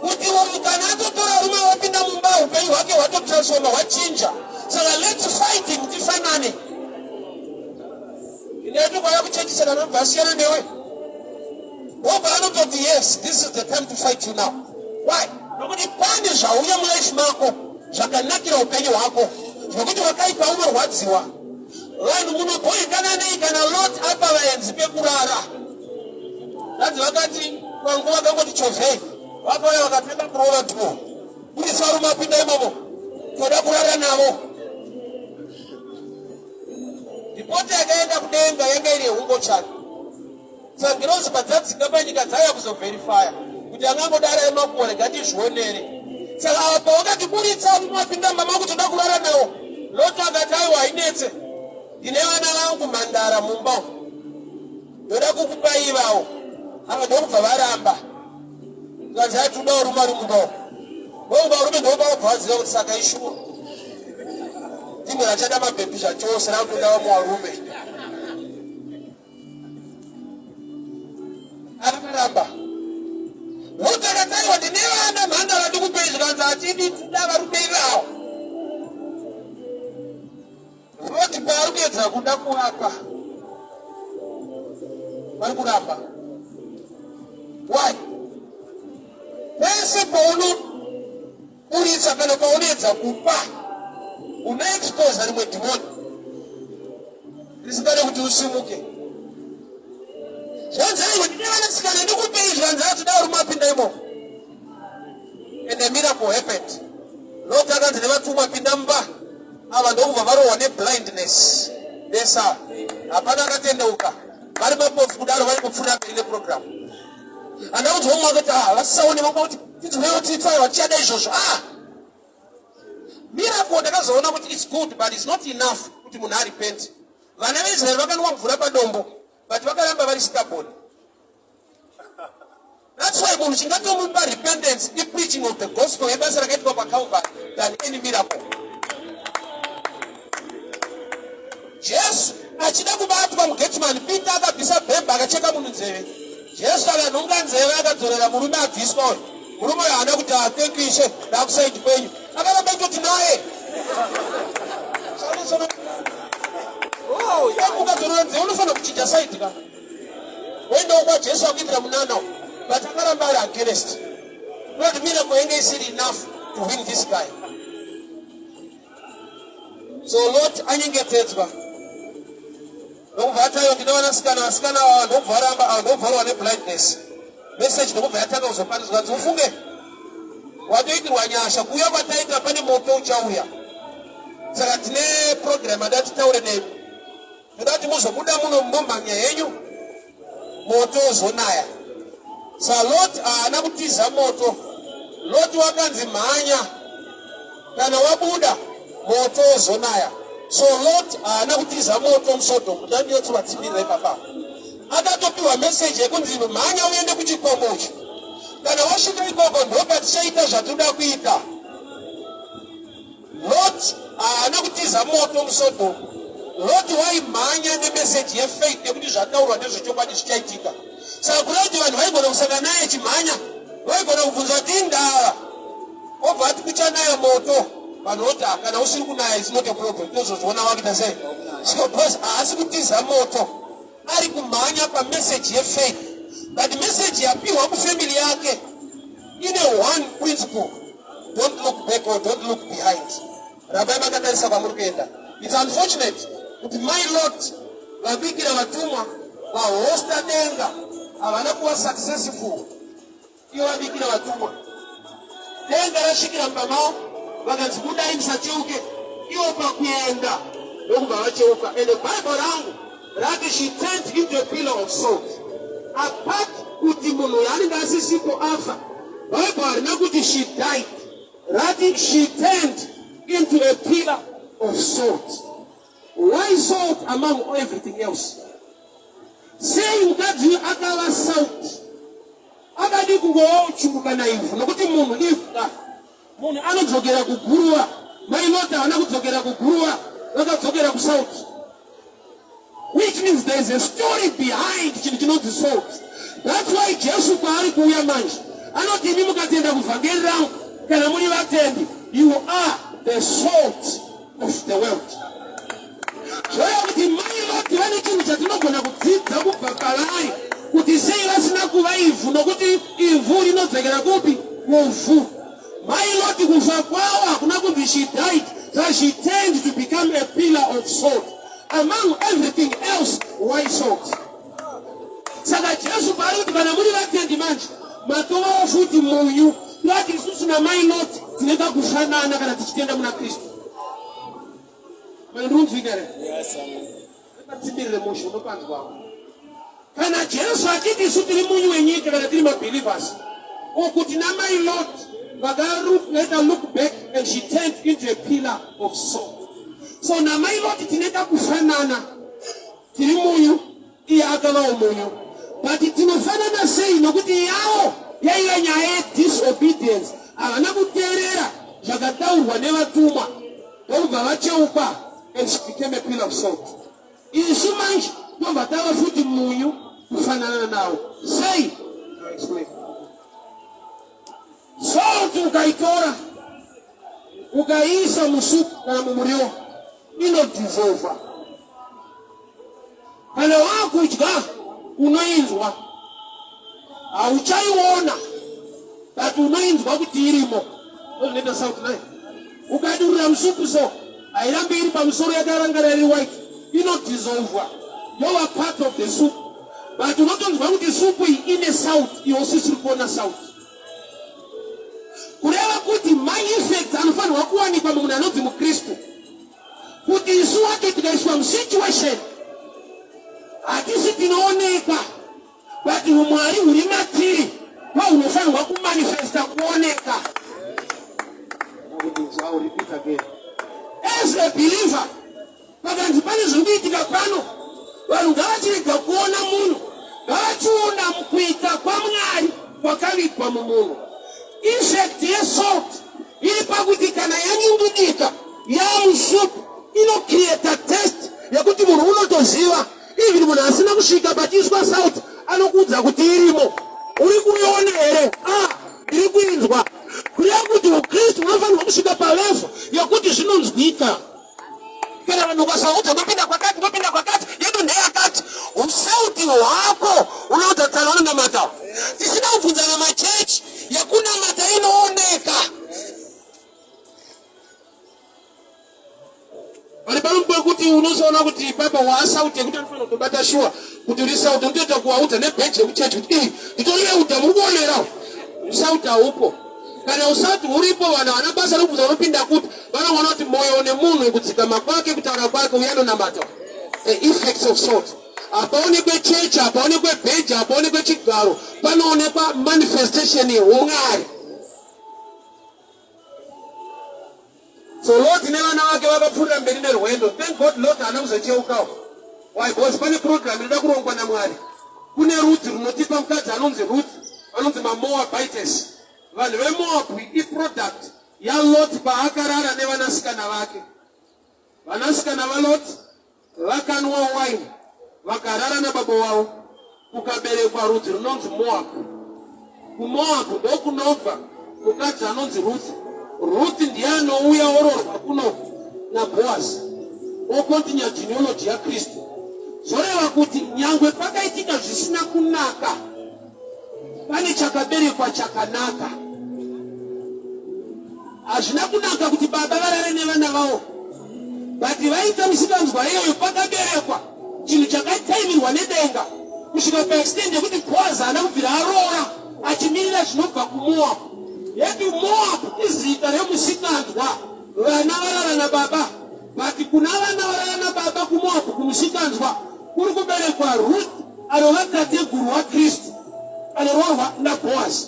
kuti kana atotora rume wapinda mumba upenyu hwake hwatotransforma hwachinja. Saka let's fight tifanane. Inetu kwaya kuchechisana nobva asiyana newe. Wobva anototi yes this is the time to fight you now. Why? Nokuti pane zvauya mulife mako zvakanakira upenyu hwako zvokuti wakaipa unorwadziwa. Vanhu munopoikana nei kana Lot apa vaenzi pekurara. Vadzi vakati panguva vakangoti chovhei vakauya vakapinda kurova tuo buditsa varume vapinda imomo toda kurara navo. Ripoti yakaenda kudenga yanga iri yehumbo chake. Sangirozi padzadzinga panyika dzauya kuzoverifya kuti angangodara emakore ngatizvionere. Saka apa wakati buditsa varume vapinda mumba mako toda kurara navo. Lot akati aiwa hainetse ndine vana vangu mhandara mumba ndoda kukupa ivavo. Ava ndokubva varamba kanzi atuda varume ari mumba vouva varume ndobva vabva vaziva kuti saka ishuru timwe rachada mabhebhi zvachose rakutoda vamwe varume. Akaramba Lot akataiwa ndine vana mhandara ndikupei zvikanzi hatidi tida varume ivavo. Lot paari kuedza kuda kuvaka vari kuramba. Why? Pese paunoburitsa kana paunoedza kupa unaexposa rimwe dhimoni risingade kuti usimuke. Zvanzi aiwa ndine vanasikana ndikupei zvanzi atoda varume vapinda imomo. And a miracle happened. Lord akanzi nevatuma pinda mba ava ndokubva varohwa neblindness besa hapana akatendeuka vari mapofu kudaro vari kupfuura mberi neprogramu andaudzwa mumwe akati vasisaone vanga kuti tidziweyotiitsai vachichada izvozvo miracle ndakazoona kuti it's good but it's not enough kuti munhu arepent. Vana veIsraeri vakanwa mvura padombo but vakaramba vari stubborn. That's why munhu chingatomupa repentance the preaching of the gospel yebasa rakaitwa paCalvary than any miracle. Jesu achida kubatwa muGetsemani, Peter akabvisa bhemba akacheka munhu nzeve. Jesu akanhonga nzeve akadzorera murume abviswa uyu. Murume uyu haana kuti thank you Ishe ndakusaidi kwenyu. Akaramba itoti naye. Ukadzorera nzeve unofanira kuchinja saidi ka. Wendawo kwa Jesu akuitira munana but akaramba ari against. Not miracle ain't isn't enough to win this guy. So Lord anyengetedzwa. Ndokubva ndinoona vasikana ava ndokubva neblindness. Message ndokubva yatanga kuzoparizwa kuti ufunge watoitirwa nyasha kuuya kwataita pane moto uchauya. Saka tine program adatitaure nemi. Toda kuti muzobuda muno mumbomhanya yenyu moto uzonaya. Sa Lot haana kutiza moto. Lot wakanzi mhanya kana wabuda moto uzonaya. So Lot haana kutiza moto muSodom ndandiyoti vatsimbirira ipapa. Akatopiwa message yekunzi mhanya uende kuchikomo ichi. Kana wasvika ikoko ndopatichaita zvatoda kuita. Lot haana kutiza moto muSodom. Lot waimhanya nemessage yefaith yekuti zvataurwa ndezvechokwadi zvichaitika. Saka kuda kuti vanhu vaigona kusangana naye chimhanya vaigona kubvunza kuti indava obva ati kuchanaya moto. Vanhu voti kana usiri kunaya is not a problem. Tozozviona wakuita sei. So because haasi kutiza moto ari kumhanya pamessage yefaith. But message yapihwa kufamily yake ine one principle: don't look back or don't look behind. Rabai makatarisa kwamuri kuenda. It's unfortunate kuti my Lord vabikira vatumwa vahosta denga havana kuva successful. Ivo vabikira vatumwa denga rasvikira mbamao vakanzi budai musacheuke. Ivo pakuenda ndokubva vacheuka. And the Bible rangu rati she turned into a pillar of salt. Apart kuti munhu yaanenge asisipo afa, Bible harina kuti she died, rati she turned into a pillar of salt. Why salt among everything else? Saying that you akava salt akadi kungochumuka naivhu nokuti munhu ifka munhu anodzokera kuguruva. Mailota haana kudzokera kuguruva, vakadzokera kusalt, which means there is a story behind chinhu chinonzi salt. That's why Jesu kwaari kuuya manje anoti imi mukatenda kuvhangeri rangu kana muri vatendi, you are the salt of the world. Zvoya kuti Mailoti vane chinhu chatinogona kudzidza kubva pavari kuti sei vasina kuva ivhu, nokuti ivhu rinodzokera kupi? Kuvhu. Mailoti kufa kwavo hakuna kunzi she died, so she turned to become a pillar of salt. Among everything else, why salt? Saka Jesu paari kuti kana muri vatendi manje matovawo futi munyu. Lati isusu naMailoti tinenge kufanana kana tichitenda muna Kristu. Mandinzwika here? Yes, amen. Timbirire musho unopanzwa. Kana Jesu achiti isu tiri munyu wenyika kana tiri mabelievers, ukuti naMailoti let her look back and she turned into a pillar of salt. So naMailoti tinenge kufanana, tiri munyu iye akavawo munyu. But tinofanana sei nokuti yawo yaiva nyaya yedisobedience. Havana kuteerera zvakataurwa nevatumwa ndokubva vacheuka and she became a pillar of salt. Isu manje tobva tava futi munyu kufanana nawo. Sei? Salt ukaitora ukaiisa musupu kana mumuriwo inodissolva. Kana wakudya unoinzwa, hauchaiona but unoinzwa kuti irimo. Ndonoita sauti naye. Ukadurura musupu so hairambi iri pamusoro yakarangara iri white, inodissolva. You are part of the soup. But unotonzwa kuti supu iyi ine salt, iwe usisiri kuona salt. kureva kuti my effects anofanirwa kuwanikwa mumunhu anonzi mukristu, kuti isu wacho tikaiswa musituation hatisi tinooneka, but umwari huri matiri hwaunofanirwa kumanifesta kuoneka. As a believer, pakanzi pane zvingoitika pano, vanhu ngavachirega kuona munhu, ngavachiona mukuita kwaMwari kwakavigwa mumunhu. Effect yesalt iri pakuti kana yanyungudika yamusupu inocreata taste yekuti munhu unotoziva, even munhu asina kusvika pachiiswa salt anokuudza kuti irimo. Uri kuiona here? Iri kuinzwa. Kureva kuti uKristu unofanirwa kusvika palevo yekuti zvinonzwika. Kana vanhu ukasauta ndopinda kwakati yedu ndeyakati, usauti hwako unotatsana unonamata. Tisina kubvunzana machechi yekunamata inooneka. Pari pano kuti unozoona kuti papa waasauti yekuti anofanira kutobata shuwa kuti uri sauti unotoita kuaudza nebheji yekuchechi kuti nditoriweuta muri kuonera usauti haupo. Kana usauti uripo, vanhu vana basa rekubvunza unopinda kupi vanoona kuti mwoyo nemunhu kudzikama kwake kutaura kwake uyanonamata. The effects of salt. Hapaonekwe chechi, hapaonekwe bheji, hapaonekwe chigaro, panoonekwa manifestation yeumwari. So Lot nevana vake vakapfuurira mberi nerwendo. Thank God Lot haana kuzocheukawo. Why? Because pane program inoda kurongwa naMwari. Kune rudzi runotipa mukadzi anonzi Ruth, anonzi maMoabites. Vanhu veMoab iproduct yaLot paakarara nevanasikana vake. Vanasikana vaLot vakanwa wine vakarara nababa wavo, kukaberekwa rudzi runonzi Moab. KuMoab ndokunobva mukadzi anonzi Ruth. Ruth ndiye anouya ororwa kuno naBoazi, okontinya genealogy yaKristu. Zoreva kuti nyangwe pakaitika zvisina kunaka, pane chakaberekwa chakanaka. Hazvina kunaka kuti baba varare nevana vavo, but vaita musikanzwa iyoyo pakaberekwa chinhu chakataimirwa nedenga kusvika paextend yekuti Boazi haana kubvira aroora achimirira zvinobva kuMoab. Yeti Moab izita remusikanzwa, vana varara nababa, but kuna vana varara nababa kuMoab kumusikanzwa kuri kuberekwa Ruth anova kateguru waKristu anororwa naBoazi.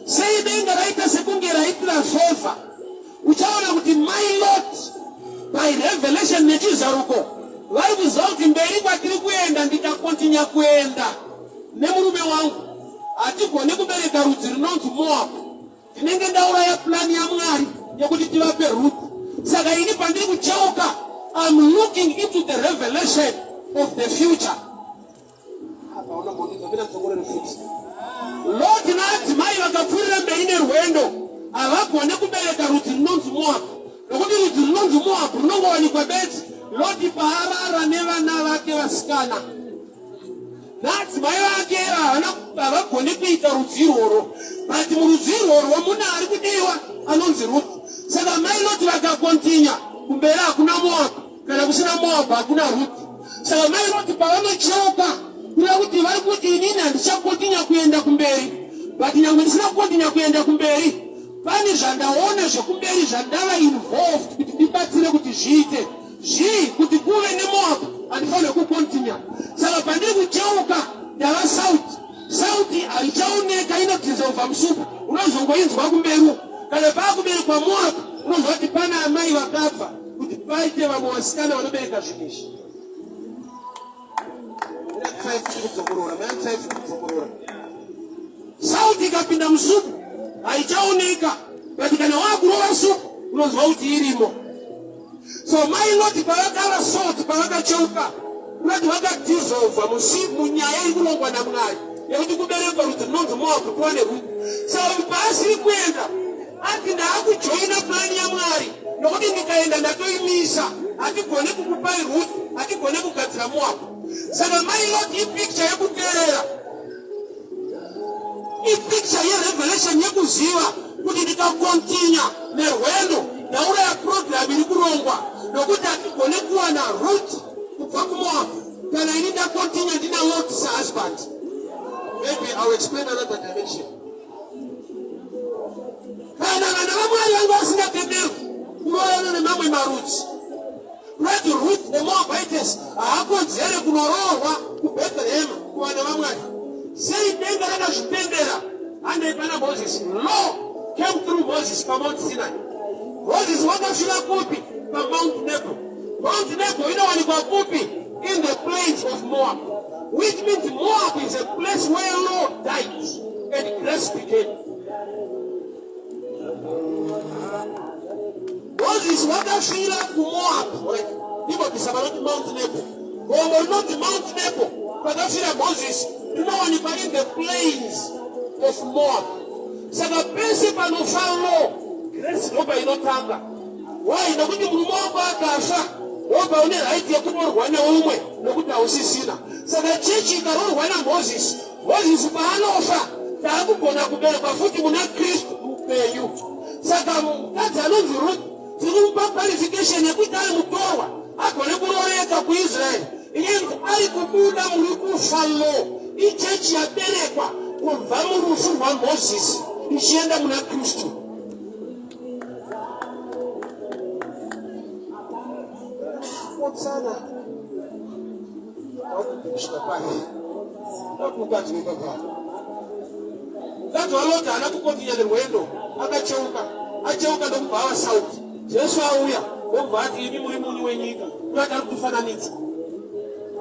Sei denga raita sekunge raitransfova, uchaona kuti my Lot by revelation nechizaruko vari kuziva kuti mberi kwatiri kuenda ndikakontinya kuenda nemurume wangu hatigone kubereka rudzi rinonzi Moab. Tinenge ndauraya plani yaMwari yekuti tivape Ruth. Saka ini pandiri kucheuka, I'm looking into the revelation of the future. Lot naadzimai vakapfuurira mberi nerwendo havagone kubereka rudzi rinonzi Moab, nokuti rudzi rinonzi Moab runongowanikwa bedzi Lot paarara nevana vake vasikana. Naadzimai vake havagone kuita rudzi irworwo, but murudzi irworwo muna ari kudiwa anonzi Ruth. Saka mai Lot vakakontinya, kumberi hakuna Moab, kana kusina Moab hakuna Ruth. Saka mai Lot pavanocheuka kureva kuti vari kuti inini handichakontinya kuenda kumberi, but nyangwe ndisina kukontinya kuenda kumberi, pane zvandaona zvekumberi zvandava involved kuti ndibatsire kuti zviite. Zvii kuti kuve neMoab handifanire kukontinya. Saka pandiri kucheuka ndava sauti haichaoneka, inodhisolva musupu, unozongoinzwa kumberi. Kana paakuberekwa Moab unozwa kuti pana amai vakabva kuti paite vamwe vasikana vanobereka zvinhu izvi. Sauti ikapinda musupu haichaoneka, but kana waakurova supu unozwa kuti irimo. So mai Lot pavakava salt pavakacheuka unoti vakadhisolva munyaya iri kurongwa naMwari yekuti kuberekwa rudzi rinonzi Moab kuwane Ruth. Saka paasiri kuenda ati ndaakujoina plani yaMwari, nokuti ndikaenda ndatoimisa hatigone kukupai Ruth, hatigone kugadzira Moab. Saka mai Lot ipicture yekuteerera, ipicture yerevelation yekuziva kuti ndikakontinya nerwendo ndauraya program iri kurongwa, nokuti hatigone kuwana Ruth kubva kuMoab kana ini ndakontinya ndina Lot sehusband. Maybe I'll explain another dimension. kana vana vamwari vanga vasingatenderwi kunoona nemamwe marudzi. Kuti Ruth the Moabitess haakodzere kunorohwa kuBethlehem kuvana vamwari. Sei denga rakazvitendera andoipana Moses. Law came through Moses paMount Sinai. Moses wakasvika kupi? PaMount Nebo. Mount Nebo inowanikwa kupi? In the plains of Moab, which means Moab is a place where law died and grace began. Moses wakasvika kuMoab, right? People discovered Mount Nebo. But not Mount Nebo. Wakasvika Moses, inowanikwa in the plains of Moab. Saka pese panofa law, grace ndoba inotanga. Why? Nokuti munhu wako akafa, woba une right yekutorwa neumwe nokuti hausisina. Saka chechi ikarorwa naMoses, Moses paanofa taakugona kuberekwa futi muna Kristu upenyu. Saka mukadzi anonzi Ruth tirikumupa qualification yekuti ari mutorwa agone kuroreka kuIsraeri. Inyenzi ari kubuda muri kufa law. Ichechi yaberekwa kubva murufu rwaMoses ichienda muna Kristu. Sana akukushika pale akukati ngapha mukadzi walota ana kukontinya nerwendo acheuka ndomubva ava sauti. Jesu auya ndobva ati imi muri munyu wenyika. Kuti ari kutifananidza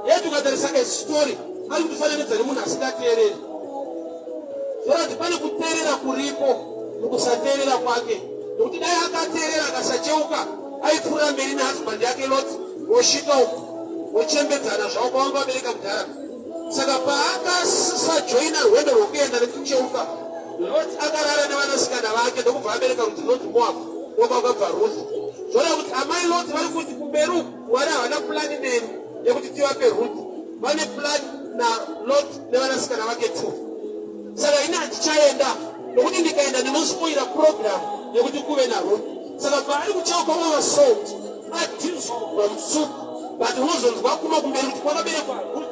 yetu ukatarisaka story ari kutifananidza nemunhu asingateereri. Zvorati pane kuteerera kuripo nokusateerera kwake. Nokuti dai akateerera akasacheuka aipfuura mberi nehasband yake Loti wosvika uku wochembedzana zvavo kwavanga vabereka kudhara. Saka paakasajoina rwendo rwokuenda nekucheuka, Loti akarara nevanasikana vake ndokubva abereka kuti Loti Moab ndokwakabva Ruth. Zvoreva kuti amai Loti vari kuti kumberi uku Mwari havana purani neni yekuti tivape Ruth, vane purani naLoti nevanasikana vake 2. Saka ini handichaenda nokuti ndikaenda ndinospoira program yekuti kuve naRuth. Saka paari kucheuka vavasouti adhinzurwa mutsuku, but unozonzwa kuma kumberi kuti kwakaberekwa Ruth.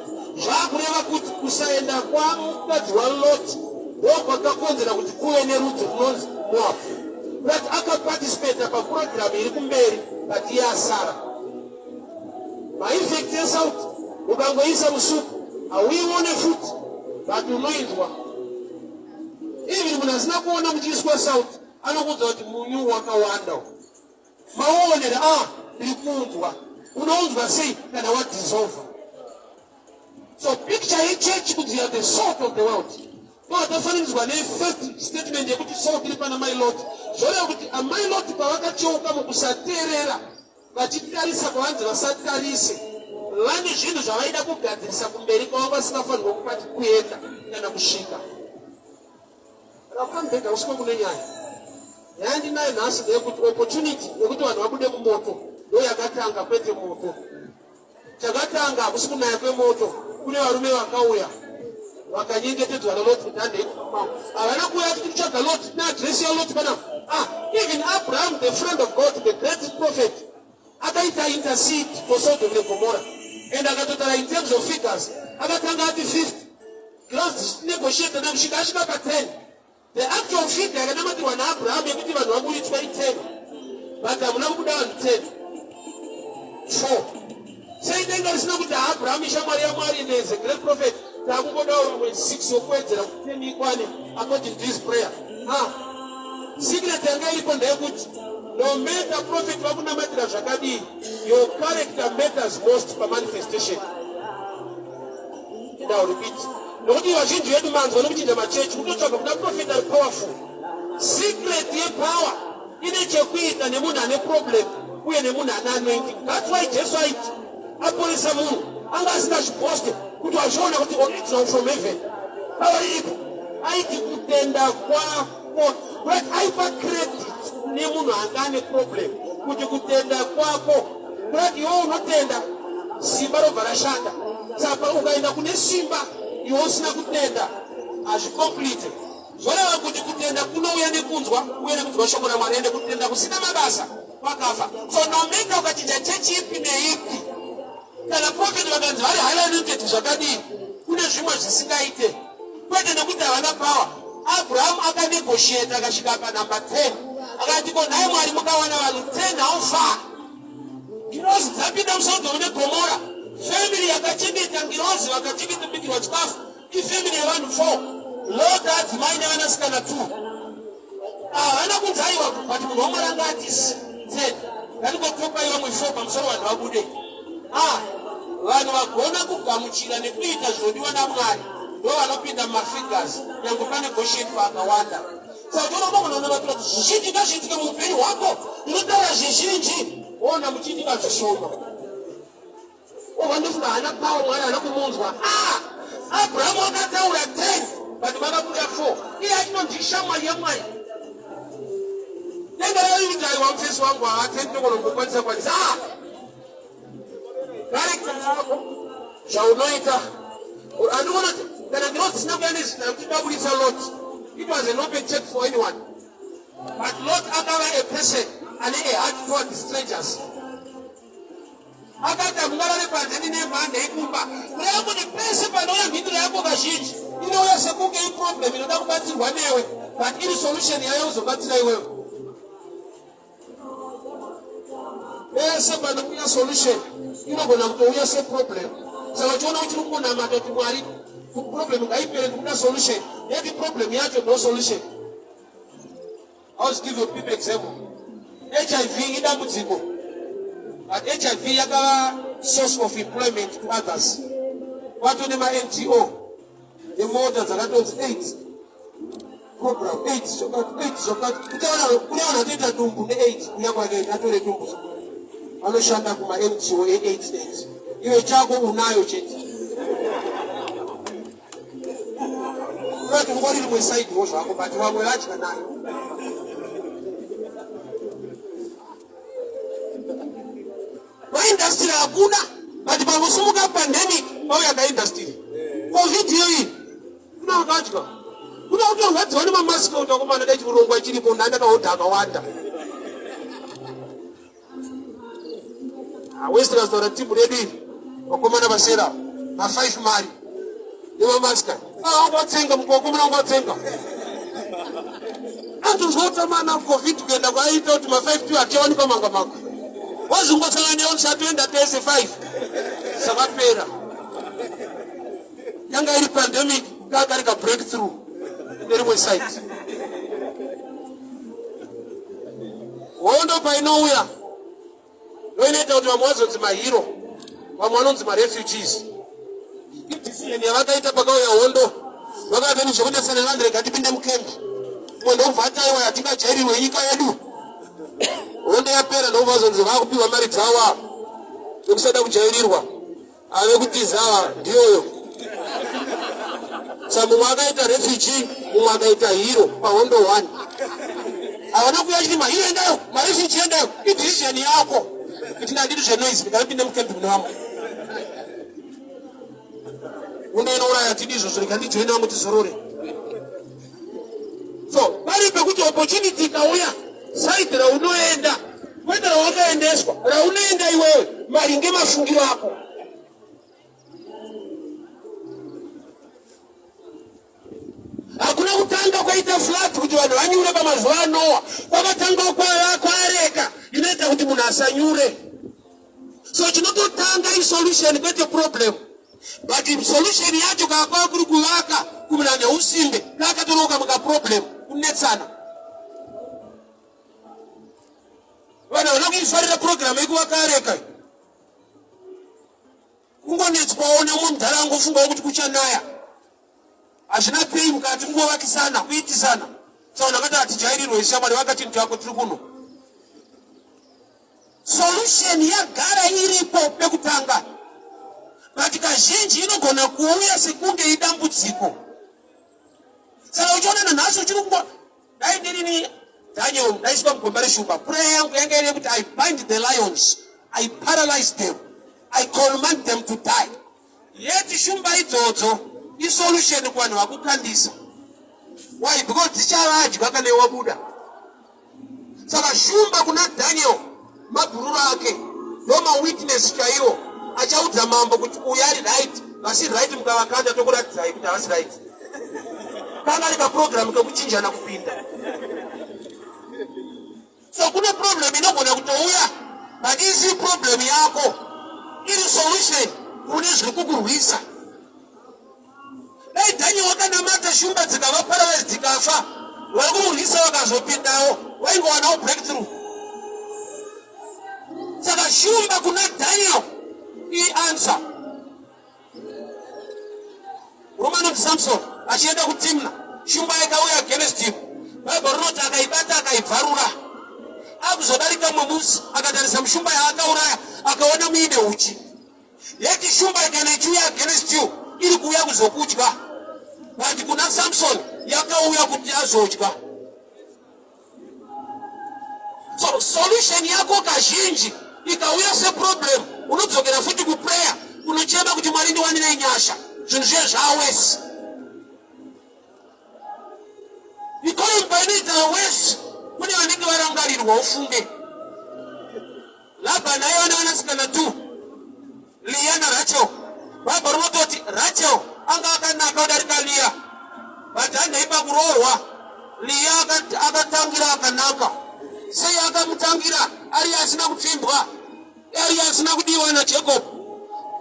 Zvakureva kuti kusaenda kwamukadzi waLoti ndokwakakonzera kuti kuve neRuth kunonzi Moab. Kuti akaparticipata paprogramu iri kumberi but iye asara. Maeffect esauti ukangoisa musuku hauione futi but unoinzwa. Even munhu asina kuona muchiiswa sauti anokuudza kuti munyu wakawanda. Maonera ndiri kuunzwa. Unounzwa sei kana wadissolve? So picture yechechi kuti you are the salt of the world. Patafananidzwa nefirst statement yekuti salt iri pana mai Loti. Zvoreva kuti amai Loti pavakacheuka mukusateerera vachitarisa kwavanzi vasatarise, vane zvinhu zvavaida kugadzirisa kumberi kwavo vasingafanirwa kupati kuenda kana kusvika. Rakambega usiku kune nyaya yandinayo nhasi ndeyekuti opportunity yekuti vanhu vabude mumoto ndo yakatanga, kwete moto. Chakatanga usiku kunaya kwemoto kune varume vakauya vakanyengetedzwa naLoti kuti andeikufamba. Havana kuuya kuti kutsvaga Loti neadresi yaLoti panapa. Even Abraham, the friend of God, the great prophet, akaita intercede for Sodom and Gomorrah. And akatotara in terms of figures akatanga ati 50 gross negotiate na kusvika asvika pa 10. The actual figure yakanamatwa naAbraham yekuti vanhu vabuditswa 10 but hamuna kubuda vanhu 10 4. Sei denga risina kuti Abraham ishamwari yaMwari and is a great prophet takungodawo vamwe 6 wokuwedzera kuti 10 ikwane according to his prayer. Secret yanga iripo ndeyekuti no matter prophet vakunamatira zvakadii, your character matters most per manifestation. And I'll repeat. Nokuti vazhinji vedu manzwa nokuchinja machechi kutotsvaga kuda prophet ari powerful. Secret yepower ine chekuita nemunhu ane problem uye nemunhu ane anointing. That's why Jesu aiti aporesa munhu anga asingazviposte kuti wazviona kuti original from heaven. Power iripo aiti kutenda kwako, but aipa credit nemunhu anga ane problem kuti kutenda kwako, kuti iwe unotenda simba robva rashanda. Saka ukaenda kune simba iwe usina kutenda hazvicomplete. Zvoreva kuti kutenda kunouya nekunzwa uye nekunzwa shoko raMwari, ende kutenda kusina mabasa kwakafa. So no matter ukachinja chechi ipi neipi, kana prophet vakanzi vari highly anointed zvakadii, kune zvimwe zvisingaite, kwete nekuti havana power Abraham akanegotiate akasvika panumber 10 akati ko naye Mwari mukawana vanhu 10 haufa. Ngirozi dzapinda muSodhomu neGomora, family yakachengeta ngirozi vakachengeta bikirwa chikafu, ifamily yevanhu 4, Lot adzimai nevanasikana 2. Havana kunzaiwa kuti munhu waMwari anga ati 10 nganikotopai vamwe 4 pamusoro vanhu vabude. Vanhu vagona kugamuchira nekuita zvinodiwa naMwari ndo vanopinda mumafigures nyange pane negotiate vakawanda. Saka unoona vatira kuti zvizhinji ngazviitike muupenyu hwako, unotaura zvizhinji ona muchiitika zvishoma. Vandofunga hana pawo Mwari hana kumunzwa. Abrahamu akataura 10 but vakabuda 4. Iye achinonzi ishamwari yaMwari. Nenge yaitaiwa mufesi wangu haatendi nokonongokwanisa kwanisa. Character yako zvaunoita andikuona kana ndinoti zvisina kuya nezvita kuti dabudisa Lot. It was an open check for anyone. But Lot akava a person ane a heart toward strangers. Akati mungarare panze ndinemhanda yekumba urayako nepese panouya mhinduro yako kazhinji inouya sekunge iproblem inoda kubatsirwa newe but iri solution yayo uzobatsira iwewe. Pese panouya solution inogona kutouya seproblem. Saka uchiona uchiri kunamata kuti Mwari problem ngaipere kuda solution, every problem yacho no solution. I'll give you a quick example. HIV idambudziko. But HIV yakava source of employment to others. Watu nema NGO. The mothers akatonzi AIDS program, AIDS zokati. Kulewana teta dumbu ne AIDS kuyakwake atore dumbu. Anoshanda kuma NGO AIDS. Iwe chako unayo cheti. Kuti ngori rimwe side wozvako but vamwe vatya nayo. Vaindustry hakuna but pangosimuka pandemic vauya kaindustry. Covid yoyi kuna vakatya. Kuna kutorwadziwa nemamasika utakomana dai chirongwa chiripo ndandakaona akawanda. Western restaurant timu redu vakomana vasera na 5 mari nemamasika. Ngotsenga mukokomana ngotsenga. Anduzota mana Covid kuenda kwaita kuti ma5 achawanikwa manga. Wazungosana neon chatoenda tese 5. Sakapera. Yanga iri pandemic kakarika breakthrough. Nerimwe site. Wondo painouya. Noinoita kuti vamwe vazonzi mahero. Vamwe vanonzi marefugees. Decision yavakaita pakauya hondo vakapeni zvekudetsera vanhu rekatipinde mukembi mwendo ubvataiwa yatingajairirwe nyika yedu. Hondo yapera ndokuvazonzi vakupiwa mari dzawa nekusada kujairirwa ave kutiza ndiyoyo. Saka mumwe akaita refugee mumwe akaita hero pahondo 1. Havana kuya chiti mahero endayo marefugee endayo idecision yako kuti ndanditi zvenoizi ndikapinde mukembi mune vamwe. Unouraya tidi izvo zvikandijoina vangu tizorore. So pari pekuti opportunity ikauya side raunoenda kwete rawakaendeswa raunoenda iwewe maringe mafungiro ako. Hakuna kutanga kwaita flat kuti vanhu vanyure pamazuva anowa. Kwakatanga kwareka inoita kuti munhu asanyure. So chinototanga isolution kwete problem. But the solution yacho kakwa kuri kuvaka kumrane usimbe kakatoroka muka problem kunetsana. Vana vanokuifarira program yekuvakareka. Kungonetswawo nemunharaunda ngofunga kuti kuchanaya. Hazvina pei mukati kungovakisana kuitisana. Saka nakati hatijairirwe ishamwari vakati mtu wako tiri kuno. Solution yagara iripo pekutanga. But kazhinji inogona kuuya sekunge idambudziko. Saka uchiona nanhasi chiri kungo dai ndirini Daniel ndaiswa mugomba reshupa. Prayer yangu yanga ine kuti I bind the lions, I paralyze them, I command them to die. Yeti shumba idzodzo isolution kuvanhu vakukandisa. Why? Because dzichavadya kana wabuda. Saka shumba kuna Daniel mabhururu ake ndoma witness chaiwo achaudza mambo kuti uyu ari right, vasi right mukavakanda tokuratidzai kuti havasi right. kana lika program kakuchinja na kupinda. So kuna problem inogona kutouya, but isi problem yako ili solution unezwe kukurwisa. Dai tanyi wakana mata shumba zikava paralyzed zikafa, wakurwisa wakazopindawo, waingo wanao breakthrough. Saka shumba kuna Daniel i answer. Roman Samson achienda kutimna, shumba ikauya against him. Bible wrote akaibata akaivarura. Akuzodarika mwamuzi akatarisa mshumba ya akauraya akaona muine uchi. Yeti shumba ikanachuya against you ili kuuya kuzokudya. But kuna Samson yakauya kuti azodya. So solution yako kazhinji ikauya se problem unodzokera futi ku prayer unochema kuti Mwari ndiwanire nyasha zvinhu zvezvawesi. Because painita wesi kune vanenge varangarirwa ufunge. Labhani aiona vanasikana tu Leah na Rachel. Bible rinototi Rachel anga akanaka kudarika Leah, but handaipa kuroorwa Leah akatangira akanaka. Sei akamutangira ari asina kupfimbwa, ari asina kudiwa na Jacob.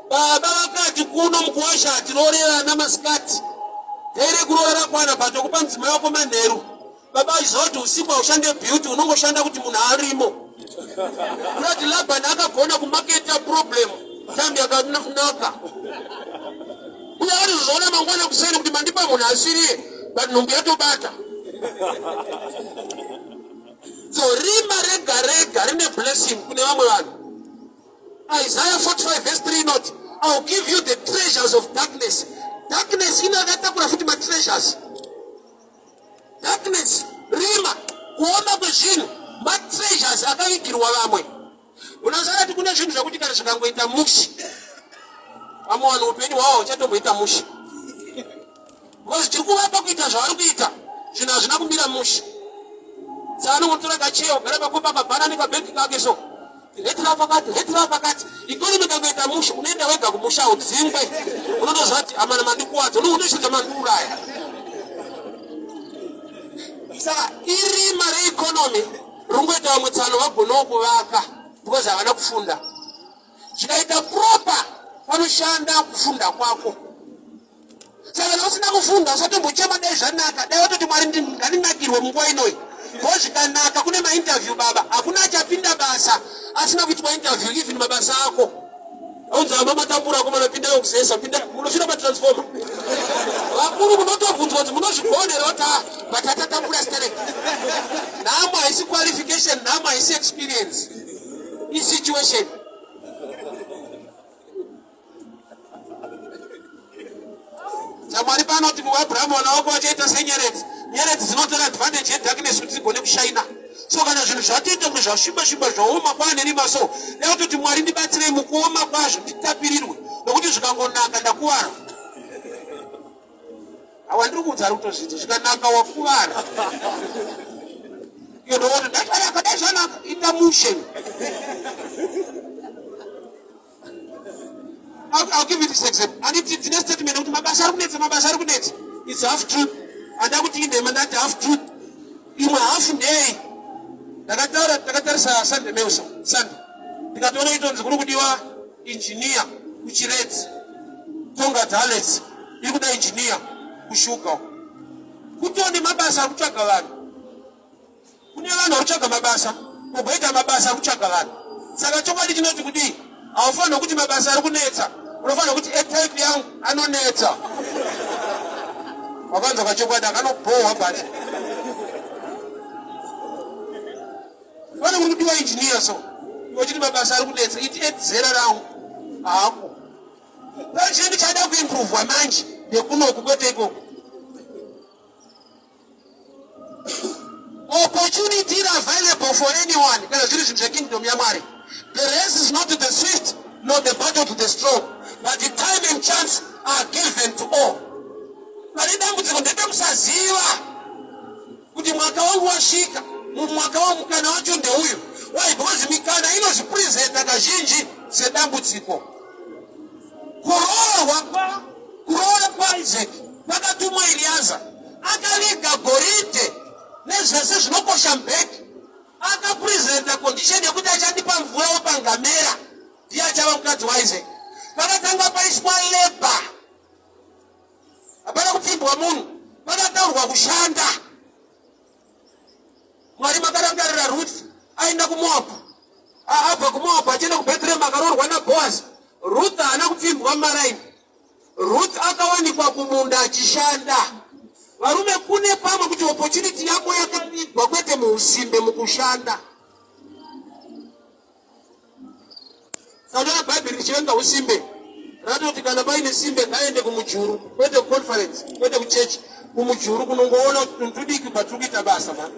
Baba vakati kuno mukuwasha tinorera namasikati tere kurora kwana patokupa mudzimai wako manheru. Baba izoti usiku haushande beauty unongoshanda kuti munhu arimo. Kuti Labhani akagona kumaketa problem tambi akanaka. Uya ari zvoona mangwana kuseni kuti mandipa munhu asiriye, but nhumbi yatobata. So rima rega rega rine blessing kune vamwe vanhu. Isaiah 45 verse 3 not, I'll give you the treasures of darkness. Darkness inakatakura futi ma treasures. Darkness rima kuona kwezvinhu ma treasures akavigirwa vamwe. Unazara kuti kune zvinhu zvakuti kana zvikangoita mushi vamwe vanhu upenyu hwavo huchatomboita mushi. Because tiri kuvapa kuita zvavari kuita zvinhu hazvina kumira mushi. Saka anongotora kacheo gara pakopa kabhanani kabheki kake so letira pakati ikonomi kangoita mushi unoenda wega kumusha udzingwe unotoziva kuti amana mandikuwadza unochiita mandiuraya. Saka irima reikonomi ringoita vamwe tsano vagonawo kuvaka because havana kufunda. Zvikaita proper panoshanda kufunda kwako. Saka kana usina kufunda usatombochema dai zvanaka, dai watoti Mwari ngandinakirwe munguva inoyi. Because zvikanaka kune mainterview baba, hakuna achapinda basa asina kuitwa interview even mabasa ako. Aunza mama tambura ako manopinda yokusesa pinda munofira patransformer. Vakuru munotobvunzwa kuti munozvigone rota batata tambura straight. Nama haisi qualification, nama haisi experience. This situation. Mwari panoti kuAbraham wana wako vachaita senyereti. Nyereti dzinotora advantage yedarkness kuti dzigone kushaina. So kana zvinhu zvatoita kuti zvasviba zvaoma kwane rima so, ndakutoti Mwari ndibatsirei mukuoma kwazvo nditapirirwe nokuti zvikangonaka ndakuwara. Awandiri kuudza ari kutozviti zvikanaka wakuwara. Iyo ndovoti ndachanaka dai zvanaka ita mushe. I'll give you this example. And if the next statement of mabasa kunetsa, it's half truth. And I would give them that half truth. You will half day. Takatara Sunday Nelson. Sunday. Tikatona ito nzikurukudiwa engineer kuchireti. Tonga talents. Ikuda engineer kushuka. Kutoni mabasa kuchaka vanhu. Kune vanhu kuchaka mabasa. Kuboita mabasa kuchaka vanhu. Saka chokwadi chinoti kuti awufana kuti mabasa ari kunetsa. Unofana kuti airtype yangu anonetsa. Wakanza kachokwadi akanobohwa bati. Vana kuri kudiwa engineer so. Kuti mabasa ari kunetsa iti edzera rangu. Hapo. Vachindi chada kuimprove manje nekunoku kwete ikoko. Opportunity available for anyone. Kana zviri zvinhu zvekingdom yaMwari. The race is not to the swift, nor the battle to the strong, but the time and chance are given to all. Dambudziko ndekusaziva kuti mwaka wangu wasvika, mwaka wangu mukana wacho ndeuyu. Why? Because mikana inozvipresenta kazhinji sedambudziko. Kuroora kwa Isaac kwakatumwa Eliaza. akaliga gorite nezvese zvinokosha mbeki akapresenta condition yekuti achandipa mvura wopangamera ndiye achava mukadzi waIsaac. Pakatanga paiswa leba, hapana kupfimbwa munhu, pakataurwa kushanda. Mwari makarangarira Ruth aenda kuMoab, abva kuMoab achienda kuBethlehem akaroorwa naBoaz. Ruth haana kupfimbwa maraini. Ruth akawanikwa kumunda achishanda. Varume kune pamwe kuti opportunity yako yakapigwa kwete muusimbe mukushanda. Saka Bible richivenga usimbe. Ratoti kana paine simbe ngaende kumujuru, kwete conference, kwete kuchechi, kumujuru kunongoona tudiki patukita basa man.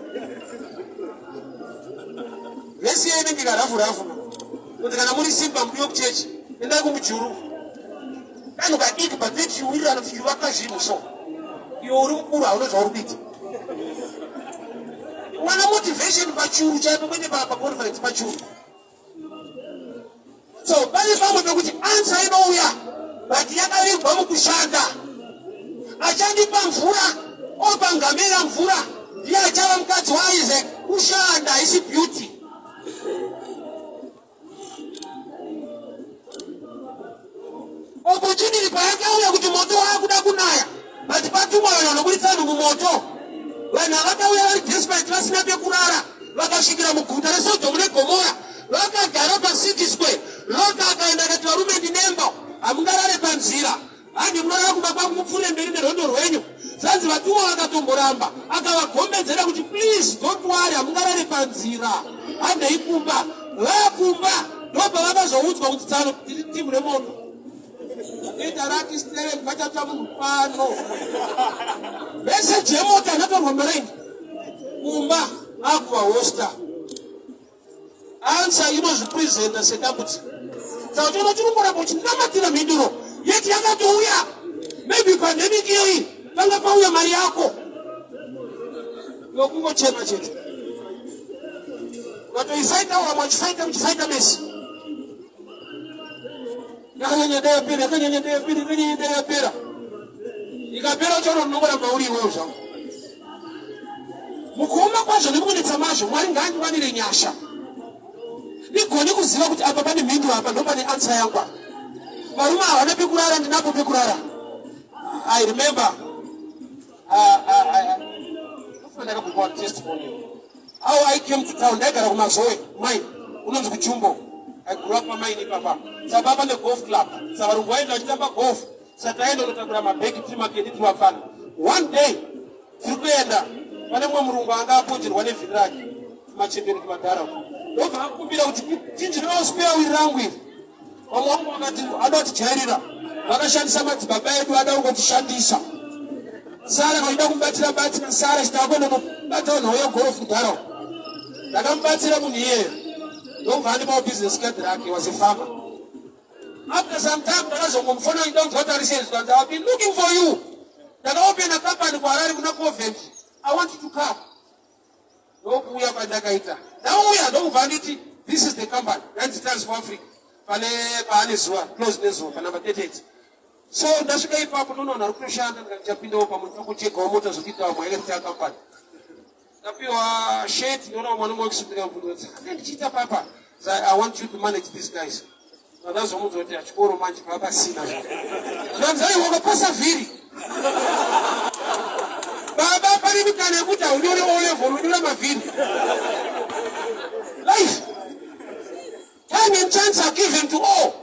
Vesi yene ndika rafu. Kuti kana muri simba mbiyo kuchechi, enda kumujuru. Kanu kadiki pateti uiri anofikirwa kazhimu so. Iyo uri mkuru haunozva uri kuita. Wana motivation pachuru chaipo kwete pa conference pachuru. So bali pamwe pekuti answer inouya but yakavigwa mukushanda. Achandipa mvura opangamira mvura ndiye achava mukadzi waIsaac. Kushanda isi beauty. Opportunity payakauya kuti moto wakuda kunaya but patumwa vanhu vanobudisa nhu mumoto. Vanhu vakauya vari desperate vasina pekurara vakasvikira muguta reSodhomu neGomora vakagara paCity Square. Lota akaenda akati varume ndinemba hamungarare panzira handi munorara kumba kwangu mupfuure mberi nerwendo rwenyu. Zvanzi vatumwa vakatomboramba akavagombedzera kuti please don't worry hamungarare panzira handei kumba. Vakumba ndobva vakazoudzwa kuti tsano tiri timu remoto ita rati stere vachata munhu pano meseji yemota anatorwa marengi kumba akuvahosta. Answer inozvipresenta sedambuti. Saka chino chirongoramba uchinamatira mhinduro yeti yakatouya. Maybe pandemic iyi panga pauya mari yako yokungochema chete. Watoifaita wamwe wachifaita muchifaita mesi. Yakanyanya ndeyapera yapera. Ikapera choro munongoramba uri iwewe zvangu. Mukuoma kwazvo nemukunetsa mazvo Mwari ngaandiwanire nyasha. Nigone kuziva kuti apa pane mhinduro apa ndo pane answer yangu. Varume havana pekurara ndinapo pekurara. I remember ndakabhuka testimony how I came to town. Ndaigara kumazoe mine unonzi kuJumbo. I grew up pamaini papa. Saka pane golf club. Saka varungu vaenda vachitamba golf. Saka taenda kunotakura mabhegi tiri makedi tiri mafana. One day tiri kuenda pane mumwe murungu anga apoterwa nevhiri rake machemberi kumadhara. Ndobva akumbira kuti tinjirawo spare wheel rangu iri. Vamwe vangu vakati ada kutijairira. Vakashandisa madzibaba edu ada kungotishandisa. Sara vaida kumubatira Sara chitakwenda kubatawo nhau yegolf kudhara. Ndakamubatsira munhu iyeyo. Ndobva andipawo business card rake, was a farmer. After some time ndakazongomufona ndonzwa kuti ari sales. I've been looking for you. Ndakaopen a company kuHarare kuna Covent. I want you to come. Ndokuuya pandakaita. Ndauya ndokubva nditi this is the company. That's Trans for Africa. Pane zuva close nezuva panamba 38. So ndasvika ipapo ndonoona ari kutoshanda ndikachapindawo pamunhu tokuchegawo mota zvokuita vamwe yakatita company. Ndapiwa shirt ndoona mwana mwe kusundika mvunzi. Ndichita papa. I want you to manage these guys. Ndazomudza kuti achikoro manje papa sina. Zvanzai wakapasa vhiri. Baba pari mikana yekuti haunore O level unore mavhiri. Life. Time and chance are given to all.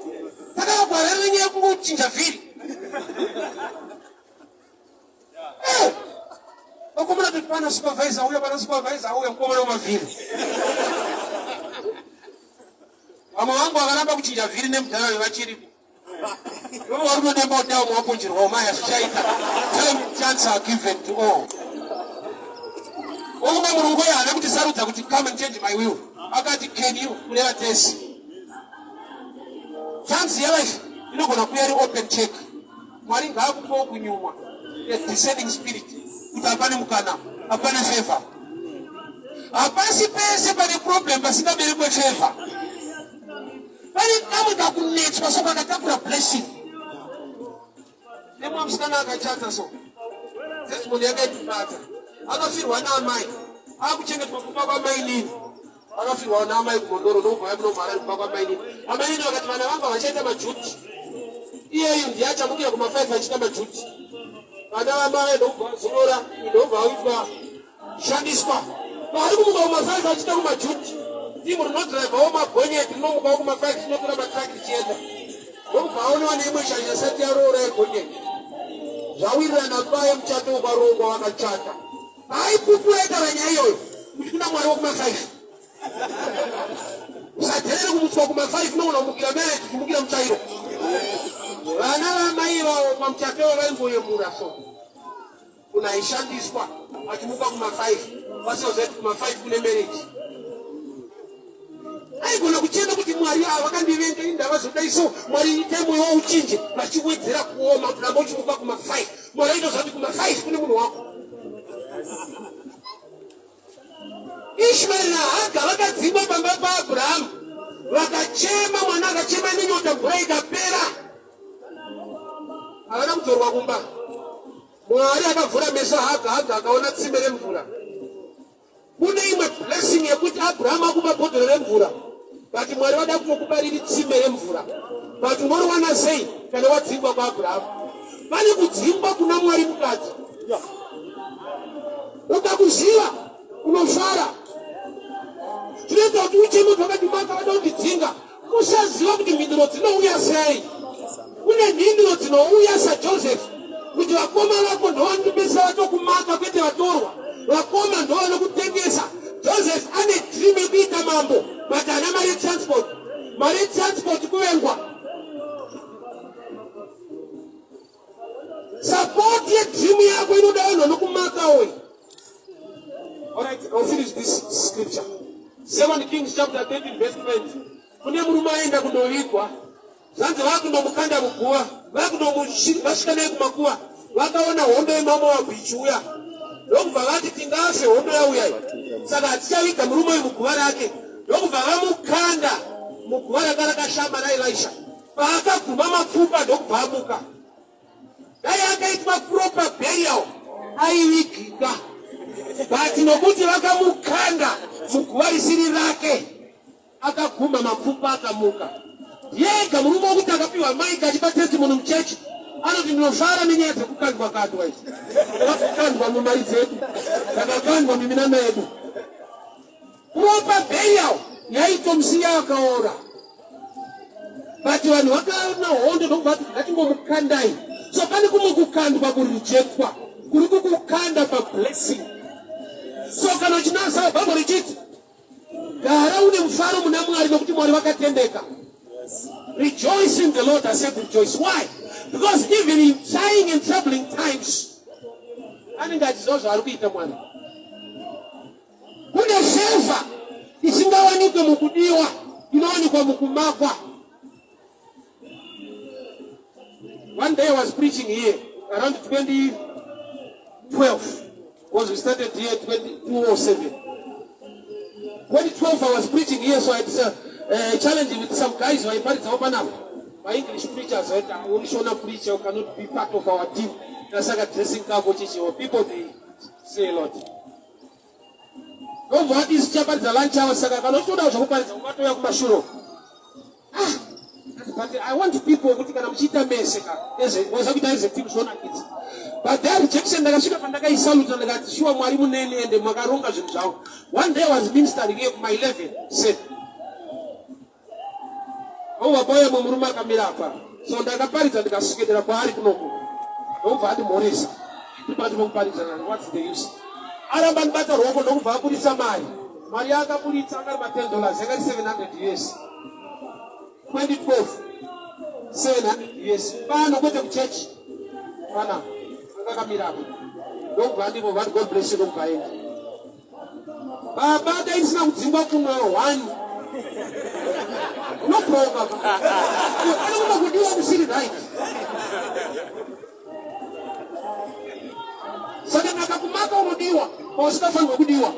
Takakagwara nenyaya yekungochinja vhiri. Vakomana kuti pana supervisor auya mukomana mavhiri. Vamwe vangu vakaramba kuchinja vhiri nemudhara vachiripo. Ivo vari kunemba kuti davo mwaponjerwa umaya zvichaita. Time and chance are given to all. Omwe murungu uyo haana kutisarudza kuti come and change my will. Akati can you kureva tesi. Chance yelife inogona kuya iri open check. Mwari ngaakupawo kunyumwa. A descending spirit. Kuti hapane mukana, hapane favor. Hapasi pese pane problem pasingaberekwe favor. Pane kamwe kakunetswa so kakatakura blessing. Nemwe musikana akachata so. testimony yake tupata. Akafirwa na amai. Akuchengetwa kubva kwamainini. Akafirwa na amai kumondoro ndobva yakunomhara kubva kwamainini. Amainini vakati vana vanga vachaita majuti. Iyeyo ndiye achamukira kuma5 achita majuti. Vana vamai ndobva vazorora, ndobva vaitwa shandiswa. Vari kumuka kuma5 achita kumajuti. Timu rinodhiraivhawo magonyeti rinomukawo kuma5 rinotora matraki richienda. Ndobva aonewa neimwe shanje isati yaroora yegonyeti. Zvawirirana paye muchato ukarongwa wakachata. Aipupureta vanya iyoyo kuti kuna mwari wekuma5. Usaterere kumutswa kuma5 unogona kumukira mereti kumukira muchairo. Vana vamai vavo pamuchato vaimboyemura so. Unaishandiswa achimuka kuma5 vasozeti kuma5 kune mereti. Aigona kuchenda kuti mwari vakandivenga indava zodaiso mwari itemoyo uchinje vachiwedzera kuoma kuramba uchimuka kuma5. Mwari aitozvati kuma5 kune munhu wako. Ishmael na Haga vakadzimba pamba paAbhurahamu. Vakachema, mwana akachema nenyota, mvura ikapera. Havana kutorwa kumba. Mwari akavhura meso Haga, Haga akaona tsime remvura. Kune imwe blessing yekuti Abhurahamu akupa bhodhoro remvura. But mwari vada kutokubariri tsime remvura. But unoriwana sei kana wadzingwa kwaAbhurahamu. Pane kudzingwa kuna mwari mukati. Ukakuziva unosvara. Zvinoita kuti ucheme pakati maka vada kundidzinga. Usaziva kuti mhinduro dzinouya sei. Kune mhinduro dzinouya saJoseph. Kuti vakoma vako ndovanopesa vatokumaka kwete vatorwa. Vakoma ndovanokutengesa. Joseph ane dream yekuita mambo. But haana mari transport. Mari transport kuvengwa. Support yedream yako inoda vanhu vanokumaka oyi. Alright, I'll finish this scripture. 2 Kings chapter 13 verse 20. Kune murume aenda kundovigwa. Zvanzi vakundomukanda muguva. Vasvika naye kumakuva. Vakaona hondo yeMoabhu ichiuya. Ndokubva vati tingafe hondo yauya. Saka hatichaviga murume uyu muguva rake. Ndokubva vamukanda muguva ranga rakashama naElisha. Paakaguma mapfupa ndokubva amuka. Dai akaitwa proper burial aivigika. But nokuti vakamukanda muguva risiri rake akaguma mapfupa akamuka. Yega murume wokuti akapiwa maiki achipa testimony muchechi anoti ndinosvara nenyaya dzekukandwa kandwa idzi. Takakandwa mumari dzedu, takakandwa miminana yedu. Proper burial yaitomusiya akaora. But vanhu vakaona hondo ndokubva kuti ngatimbomukandai. So pane kumwe kukandwa kurijektwa kuri kukukanda pablessing. So kana uchinasa Bibheri richiti gara une mufaro muna Mwari nokuti Mwari vakatendeka. Rejoice in the Lord. I said rejoice. Why? Because even in trying and troubling times, anengadzizo ari kuita Mwari. Kune favor isingawanikwe mukudiwa, inowanikwa mukumakwa. One day I was preaching here around 2012. Because we started here 2007. 2012 I was preaching here, so I had a challenge with some guys who are part of my English preachers. Only Shona preacher cannot be part of our team. That's like a dressing car for people, they say a lot. Don't want this chapter the lunch hour. But I want people who can mchita meseka. Was a team Shona kids. But their rejection, one day I was ministering here my 11 said, oh, boy, Mumuruma Kamirapa. So the Paris and the Cascade of Paris. Don't find Morris. What's the use? Araban Batter over no Vapuri Samai. Mariaka Pulitza $10, 700 years. 2012. 700 years. Pan of the church. Pana. Don't God bless you. Don't buy it. But there is no Zimbabwe one. No problem. I don't know what you want to see it right. So then I can mark on Diwa or Stefan Gudiwa.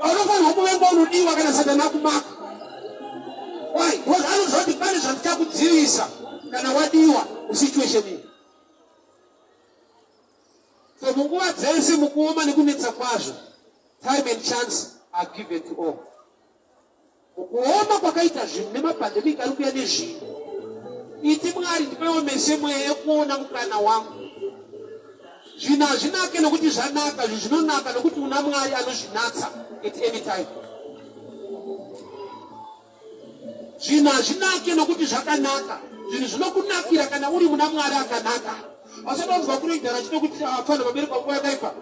I don't know who went on Diwa and I said, mark. Why? Because I don't have the punishment. Can I what Diwa situation? Zensi mukuoma ni kunetsa kwazvo. Time and chance are given to all. Mukuoma kwakaita zvinhu nemapandemic ari kuuya nezvinhu. Iti Mwari ndipewo mese mweya kuona mukana wangu. Zvinhu hazvinake nokuti zvanaka, zvinhu zvinonaka nokuti una Mwari anozvinatsa at any time. Zvinhu hazvinake nokuti zvakanaka, zvinhu zvinokunakira kana uri muna Mwari akanaka. Asadanzwa kunoidhara chinokuti afana mabereko nguva yakaipa.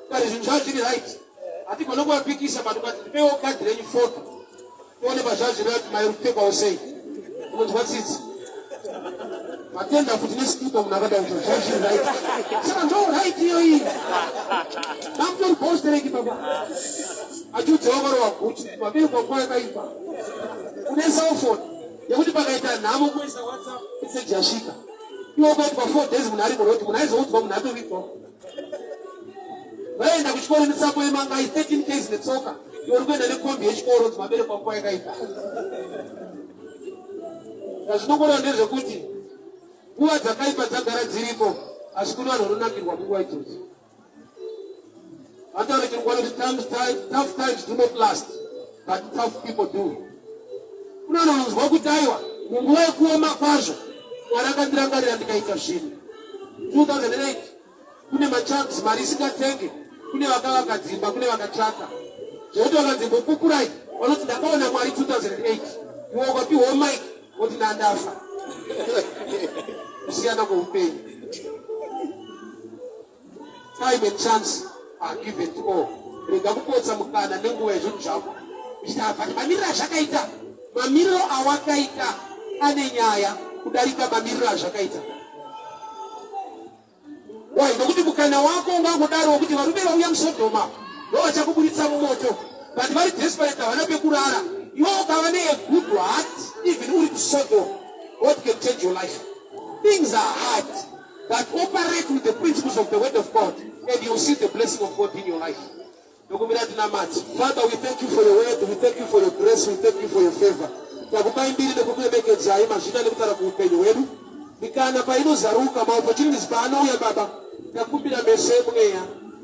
Kare zvinhu zvava zviri right. Hatigona kuvapikisa vanhu kuti ndipewo kadhi renyu foto. Tione zvava zviri right mairupfekwawo sei. Unonzwa tsitsi. Matenda futi nesikuto munhu akadai kuti zvava zviri right. Saka ndo right iyoyi. Namutori postereki papa. Achiudzawo varowa kuti mabereko nguva yakaipa. Une cell phone yekuti pakaita nhamo kuisa WhatsApp message yasvika. Iwo kwati pa 4 days munhu ari kuroti munhu aizoudzwa munhu atovigwa. Vaenda kuchikoro nesako yemangai 13 days netsoka. Iwo uri kuenda nekombi yechikoro kuti mabereko nguva yakaipa. Zvinongoreva ndezvekuti nguva dzakaipa dzagara dziripo asi kune vanhu vanonakirwa munguva idzodzo. Vanotaura kuti tough times do not last but tough people do. Kuna vanonzwa kuti aiwa munguva yekuoma kwazvo Mwari akandirangarira ndikaita zvinhu. 2008 kune machansi mari isingatenge, kune vakavaka dzimba, kune vakatsvaka zvekuti vakanzimbopupurai vanoti ndakaona Mwari 2008 iwe ukapiwo mike woti nandafa. Kusiyana kweupenyu. Time and chance are given to all. Rega kupotsa mukana nenguva yezvinhu zvako. Mamiriro azvakaita, mamiriro awakaita ane nyaya kudarika mamiriro azvakaita. Why? Nokuti mukana wako ungangodaro wekuti varume vauya muSodoma ndovachakuburitsa mumoto, but vari desperate havana pekurara. Iwe ukava ne a good heart, even uri kuSodom, what can change your life? Things are hard, but operate with the principles of the word of God and you'll see the blessing of God in your life. Father, we thank you for your word, we thank you for your grace, we thank you for your favor. Mikana painozaruka maopportunities paanouya Baba, takumbira mese mweya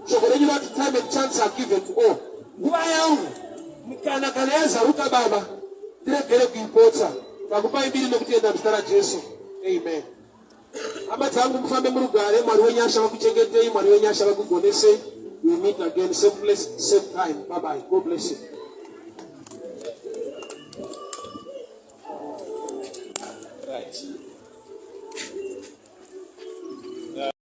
shoko renyu vati time and chance are given to all. Nguva yangu mikana kana yazaruka Baba, tiregere kuipotsa takupai mbiri nekutenda muzita raJesu. Amen. Hama dzangu mufambe murugare. Mwari wenyasha vakuchengetei, Mwari wenyasha vakugonesei. We meet again same place same time. Bye bye. God bless you.